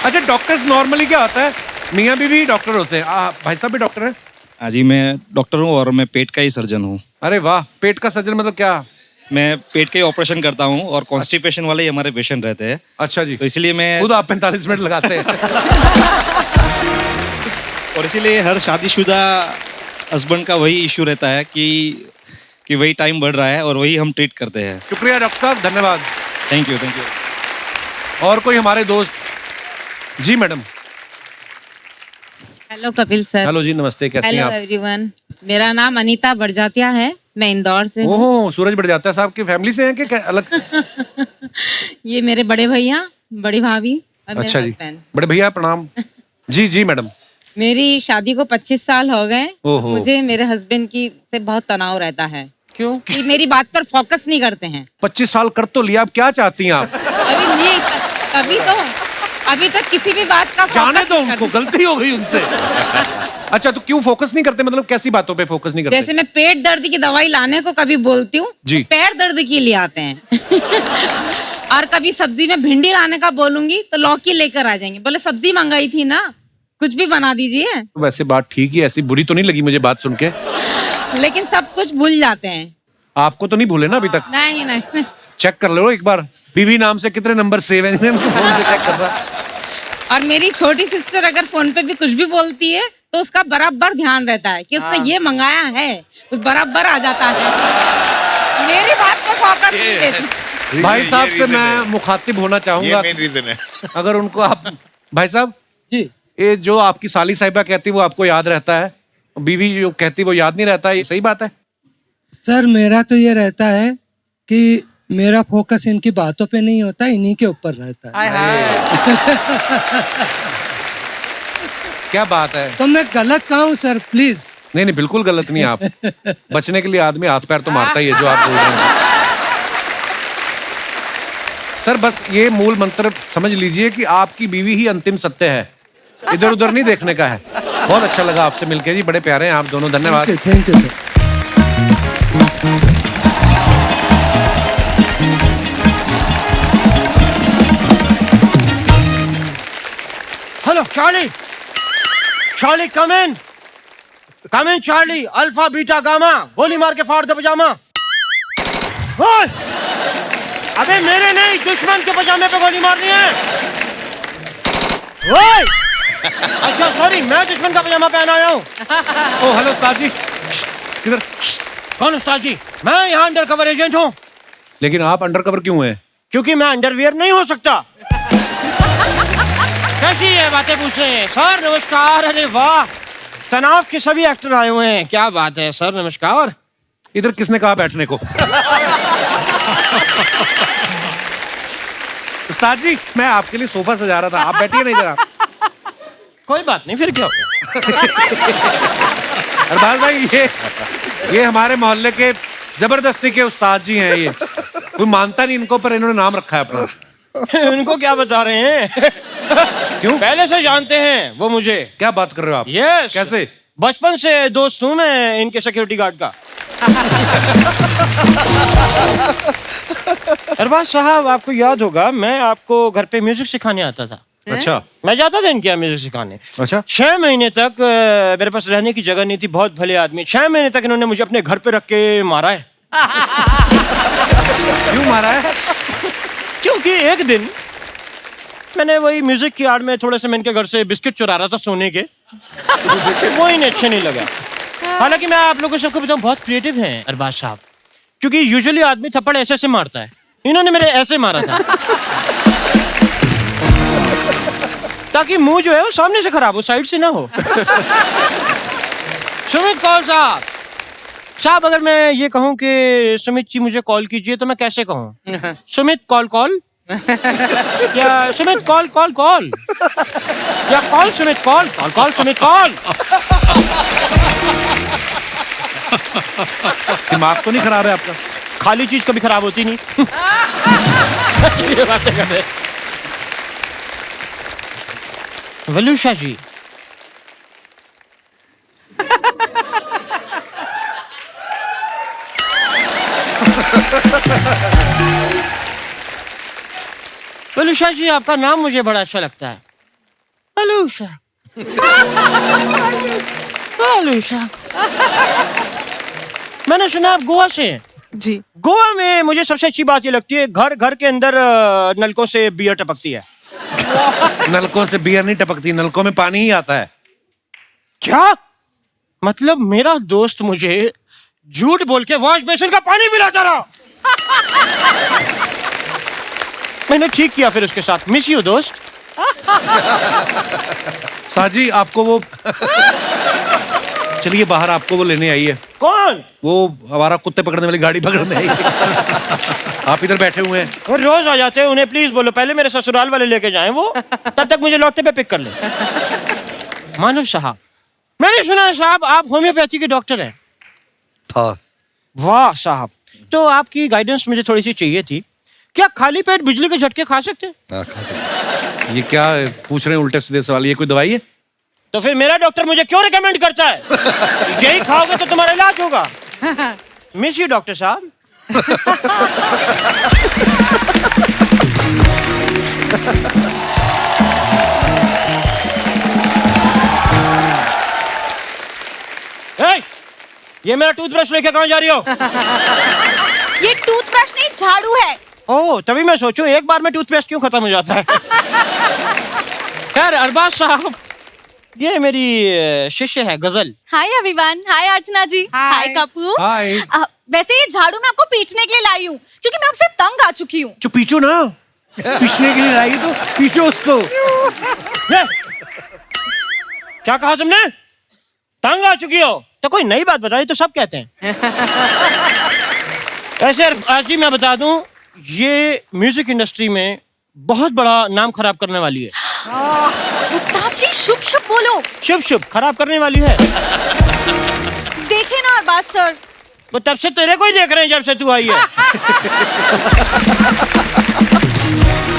अच्छा, डॉक्टर्स नॉर्मली क्या होता है, मियाँ बीवी डॉक्टर होते हैं, भाई साहब भी डॉक्टर हैं? हाँ जी, मैं डॉक्टर हूँ और मैं पेट का ही सर्जन हूँ। अरे वाह, पेट का सर्जन मतलब क्या? मैं पेट के ऑपरेशन करता हूँ और कॉन्स्टिपेशन वाले ही हमारे पेशेंट रहते हैं। अच्छा जी। तो इसलिए मैं खुद आप 45 मिनट लगाते हैं। और इसीलिए हर शादीशुदा हस्बैंड का वही इशू रहता है कि वही टाइम बढ़ रहा है और वही हम ट्रीट करते हैं। शुक्रिया डॉक्टर साहब, धन्यवाद। Thank you. और कोई हमारे दोस्त? जी madam. Hello Kapil sir. Hello जी, नमस्ते, कैसे हैं आप? हेलो एवरीवन, मेरा नाम अनीता बड़जात्या है, मैं इंदौर से हूँ। ओह, सूरज बड़जात्या साहब की फैमिली से हैं कि अलग? ये मेरे बड़े भैया, बड़ी भाभी और मेरे अच्छा जी, husband। बड़े भैया प्रणाम। जी मैडम। मेरी शादी को 25 साल हो गए। ओहो। मुझे मेरे हस्बैंड की से बहुत तनाव रहता है। क्यों? कि मेरी बात पर फोकस नहीं करते हैं। 25 साल कर तो लिया, अब क्या चाहती हैं आप? अभी नहीं, तभी तो अभी तक किसी भी बात का जाने focus दो नहीं उनको, करते। गलती हो गई उनसे। अच्छा, तो क्यों फोकस नहीं करते? मतलब कैसी बातों पे फोकस नहीं करते? जैसे मैं पेट दर्द की दवाई लाने को कभी बोलती हूँ, जी। पैर दर्द की ले आते हैं। और कभी सब्जी में भिंडी लाने का बोलूंगी तो लौकी लेकर आ जाएंगे। बोले सब्जी मंगाई थी ना, कुछ भी बना दीजिए। वैसे बात ठीक ही, ऐसी बुरी तो नहीं लगी मुझे बात सुन के। लेकिन सब कुछ भूल जाते हैं। आपको तो नहीं भूले ना अभी तक? नहीं नहीं। चेक कर लो एक बार, बीवी नाम से कितने नंबर सेव हैं इनके फोन पे, चेक कर रहा। और मेरी छोटी सिस्टर अगर फोन पे भी कुछ भी बोलती है तो उसका बराबर ध्यान रहता है कि उसने ये मंगाया है, उस बराबर आ जाता है। मेरी बात पे फोकस नहीं देती। भाई साहब से मैं मुखातिब होना चाहूंगा। मेन रीजन है। अगर उनको आप, भाई साहब जी, ये जो आपकी साली साहिबा कहती वो आपको याद रहता है, बीवी जो कहती वो याद नहीं रहता, ये सही बात है? सर मेरा तो ये रहता है कि मेरा फोकस इनकी बातों पे नहीं होता, इन्हीं के ऊपर रहता है। क्या बात है? तो मैं गलत कहाँ हूँ सर, प्लीज? नहीं नहीं, बिल्कुल गलत नहीं आप। बचने के लिए आदमी हाथ पैर तो मारता ही है, जो आप बोल रहे हैं। सर बस ये मूल मंत्र समझ लीजिए कि आपकी बीवी ही अंतिम सत्य है, इधर उधर नहीं देखने का है। बहुत अच्छा लगा आपसे मिलकर जी, बड़े प्यारे हैं आप दोनों, धन्यवाद। Thank you sir. Hello Charlie, Charlie come in Charlie, alpha beta gamma, गोली मार के फाड़ दे पजामा। ओए! अबे मेरे नहीं, दुश्मन के पजामे पे गोली मारनी है। ओए! अच्छा सॉरी, मैं दुश्मन का पजामा पहना आया हूँ। ओ हेलो उस्ताद जी। किधर? कौन उस्ताद जी? मैं यहाँ अंडर कवर एजेंट हूँ। लेकिन आप अंडर कवर क्यों हैं? क्योंकि मैं अंडरवियर नहीं हो सकता। कैसी है बातें पूछ रहे हैं? सर नमस्कार। अरे वाह, तनाव के सभी एक्टर आए हुए हैं, क्या बात है सर, नमस्कार। इधर किसने कहा बैठने को? उस्ताद जी मैं आपके लिए सोफा सजा रहा था, आप बैठिए ना इधर। आप कोई बात नहीं, फिर क्या हो गया? अरबाज भाई ये हमारे मोहल्ले के जबरदस्ती के उस्ताद जी हैं। ये कोई मानता नहीं इनको, पर इन्होंने नाम रखा है अपना। इनको क्या बता रहे हैं? क्यों? पहले से जानते हैं वो मुझे। क्या बात कर रहे हो आप? यस। कैसे? बचपन से दोस्त हूँ मैं इनके सिक्योरिटी गार्ड का। अरबाज साहब आपको याद होगा, मैं आपको घर पे म्यूजिक सिखाने आता था। अच्छा। मैं जाता था इनके यहाँ म्यूजिक सिखाने। अच्छा। 6 महीने तक मेरे पास रहने की जगह नहीं थी, बहुत भले आदमी। 6 महीने तक इन्होंने मुझे अपने घर पे रख के मारा है। क्यों मारा है? क्योंकि एक दिन मैंने वही म्यूजिक की आड़ में थोड़े से मैं इनके घर से बिस्किट चुरा रहा था सोने के। वो इन्हें अच्छे नहीं लगा। हालांकि मैं आप लोगों सबको बताऊं, बहुत क्रिएटिव हैं अरबाज साहब, क्योंकि यूजुअली आदमी थप्पड़ ऐसे ऐसे मारता है, इन्होंने मेरे ऐसे मारा था ताकि मुंह जो है वो सामने से खराब हो, साइड से ना हो। सुमित कौल साहब, अगर मैं ये कहूं कि सुमित जी मुझे कॉल कीजिए तो मैं कैसे कहूं? सुमित कॉल या सुमित कॉल या call Sumit call Sumit call. दिमाग तो नहीं खराब है आपका? खाली चीज कभी खराब होती नहीं। ये बातें कर रहे। वलूषा जी, वलूषा जी आपका नाम मुझे बड़ा अच्छा लगता है। वलूषा वलूषा। मैंने सुना आप गोवा से हैं। जी। गोवा में मुझे सबसे अच्छी बात ये लगती है, घर घर के अंदर नलकों से बियर टपकती है। नलकों से बियर नहीं टपकती, नलकों में पानी ही आता है। क्या मतलब? मेरा दोस्त मुझे झूठ बोल के वॉश बेसिन का पानी पिलाता रहा। मैंने ठीक किया फिर उसके साथ। मिस यू दोस्त। साजी आपको वो चलिए बाहर, आपको वो लेने आई है। कौन? वो हमारा कुत्ते पकड़ने वाली गाड़ी पकड़ने आई है। आप इधर बैठे हुए हैं। वो रोज आ जाते हैं, उन्हें प्लीज बोलो पहले मेरे ससुराल वाले लेके जाएं, वो तब तक मुझे लौटते पे पिक कर ले। मानव साहब, मैंने सुना है साहब आप होम्योपैथी के डॉक्टर हैं। था। वाह साहब, तो आपकी गाइडेंस मुझे थोड़ी सी चाहिए थी। क्या खाली पेट बिजली के झटके खा सकते हैं? हाँ, खा सकते। ये क्या पूछ रहे हैं उल्टे सीधे सवाल? ये कोई दवाई है? तो फिर मेरा डॉक्टर मुझे क्यों रिकमेंड करता है? यही खाओगे तो तुम्हारा इलाज होगा। मिस यू डॉक्टर साहब। ये मेरा टूथब्रश लेके कहाँ जा रही हो? ये टूथब्रश नहीं, झाड़ू है। ओह, तभी मैं सोचूं एक बार में टूथपेस्ट क्यों खत्म हो जाता है। खैर अरबाज साहब, ये मेरी शिष्य है गजल। हाय एवरीवन, हाय अर्चना जी, हाय कपूर। हाय। वैसे ये झाड़ू मैं आपको पीटने के लिए लाई हूँ क्योंकि मैं आपसे तंग आ चुकी हूँ। जो पीछो ना, पीछने के लिए लाई तो पीछो उसको। क्या कहा तुमने? तंग आ चुकी हो? तो कोई नई बात बताई तो सब कहते हैं। ऐसे आज जी मैं बता दूं, ये म्यूजिक इंडस्ट्री में बहुत बड़ा नाम खराब करने वाली है। उस्ताद जी शुभ शुभ बोलो। शुभ शुभ खराब करने वाली है। देखे ना अरबाज सर, वो तब से तेरे को ही देख रहे हैं जब से तू आई है।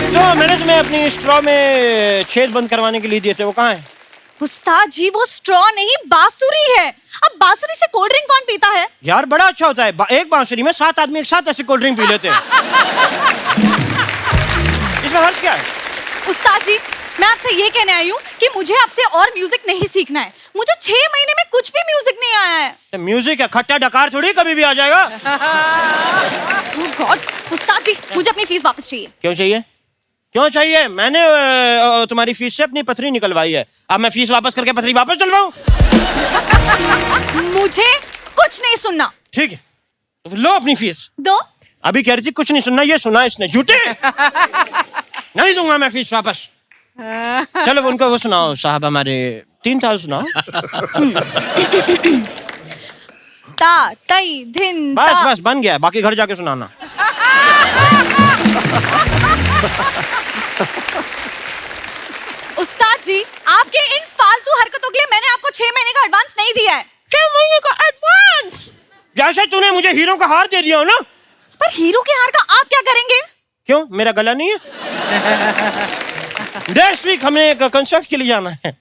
तो मैंने तुम्हें अपनी स्ट्रॉ में छेद बंद करवाने के लिए दिए थे, वो कहाँ है? उस्ताद जी वो स्ट्रॉ नहीं बांसुरी है। अब बांसुरी से कोल्ड ड्रिंक कौन पीता है? यार बड़ा अच्छा होता है, एक बांसुरी में 7 आदमी एक साथ ऐसे कोल्ड ड्रिंक पी लेते हैं। इसमें हर्ष क्या है? उस्ताद जी मैं आपसे ये कहने आई हूँ कि मुझे आपसे और म्यूजिक नहीं सीखना है। मुझे 6 महीने में कुछ भी म्यूजिक नहीं आया है। म्यूजिक है, खट्टा डकार थोड़ी कभी भी आ जाएगा। Oh God, उस्ताद जी मुझे अपनी फीस वापस चाहिए। क्यों चाहिए? क्यों चाहिए? मैंने तुम्हारी फीस से अपनी पथरी निकलवाई है, अब मैं फीस वापस करके पथरी वापस डलवाऊं? मुझे कुछ नहीं सुनना। ठीक है, तो फिर लो अपनी फीस। दो। अभी कह रही थी कुछ नहीं सुनना, ये सुना इसने, झूठे। नहीं दूंगा मैं फीस वापस। चलो उनको वो सुनाओ साहब, हमारे 3 ताल सुनाओ। ता तई धिन बस ता। बस बन गया, बाकी घर जाके सुनाना। उस्ताद जी आपके इन फालतू हरकतों के लिए मैंने आपको 6 महीने का एडवांस नहीं दिया है। 6 महीने का एडवांस? जैसे तूने मुझे हीरो का हार दे दिया हो ना। पर हीरो के हार का आप क्या करेंगे? क्यों, मेरा गला नहीं है? नेक्स्ट वीक हमें एक कंसर्ट के लिए जाना है,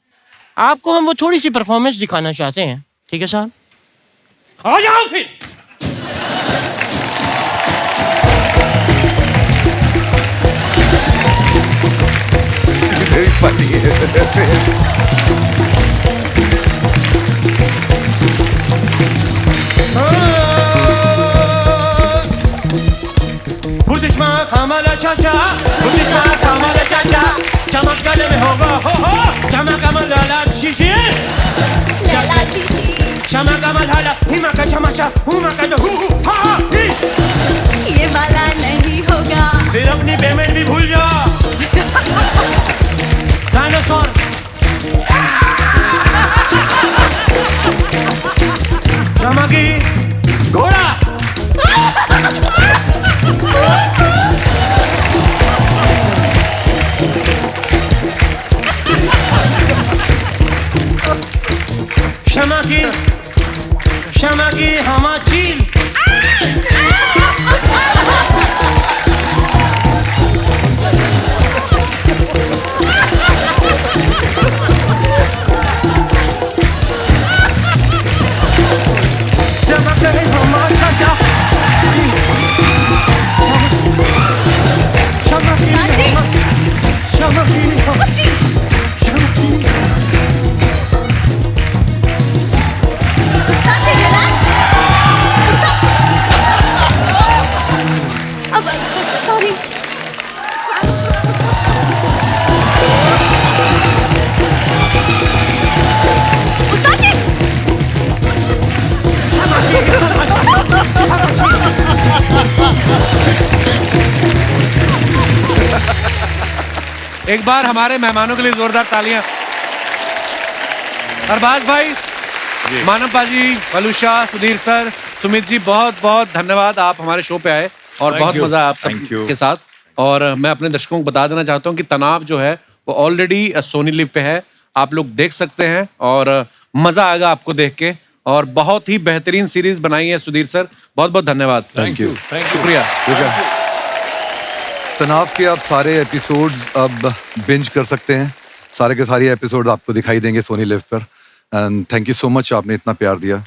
आपको हम वो थोड़ी सी परफॉर्मेंस दिखाना चाहते हैं। ठीक है साहब, आ जाओ फिर। Very funny. बुर्दिशमा खामाला चाचा, बुर्दिशमा खामाला चाचा, चमक गले में होगा हो, चमक कमल लाला शीशी, लाला शीशी, चमक कमल हाला, हिमा का चमचा, हुमा का जो हु हा ही, ये वाला नहीं होगा। फिर अपनी पेमेंट भी भूल जा। डायनासोर, चमकी घोड़ा, क्षमा की हमा चील, चमक गए हमा चाचा, क्षमा की सॉरी। एक बार हमारे मेहमानों के लिए जोरदार तालियां। अरबाज भाई, मानव पाजी, वलूशा, सुधीर सर, सुमित जी, बहुत बहुत धन्यवाद, आप हमारे शो पे आए और बहुत मजा आया आप सब के साथ। और मैं अपने दर्शकों को बता देना चाहता हूँ कि तनाव जो है वो ऑलरेडी सोनी लिव पे है, आप लोग देख सकते हैं और मजा आएगा आपको देख के। और बहुत ही बेहतरीन सीरीज बनाई है सुधीर सर, बहुत बहुत धन्यवाद। Thank you. शुक्रिया। तनाव के आप सारे एपिसोड्स अब बिंज कर सकते हैं, सारे के सारे एपिसोड आपको दिखाई देंगे सोनी लिव पर। And thank you so much, आपने इतना प्यार दिया,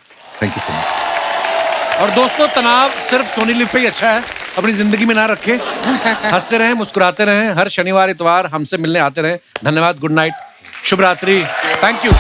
थैंक यू सो मच। और दोस्तों, तनाव सिर्फ सोनी लिव पे ही अच्छा है, अपनी जिंदगी में ना रखें। हंसते रहें, मुस्कुराते रहें, हर शनिवार इतवार हमसे मिलने आते रहें। धन्यवाद, गुड नाइट, शुभ रात्रि, थैंक यू।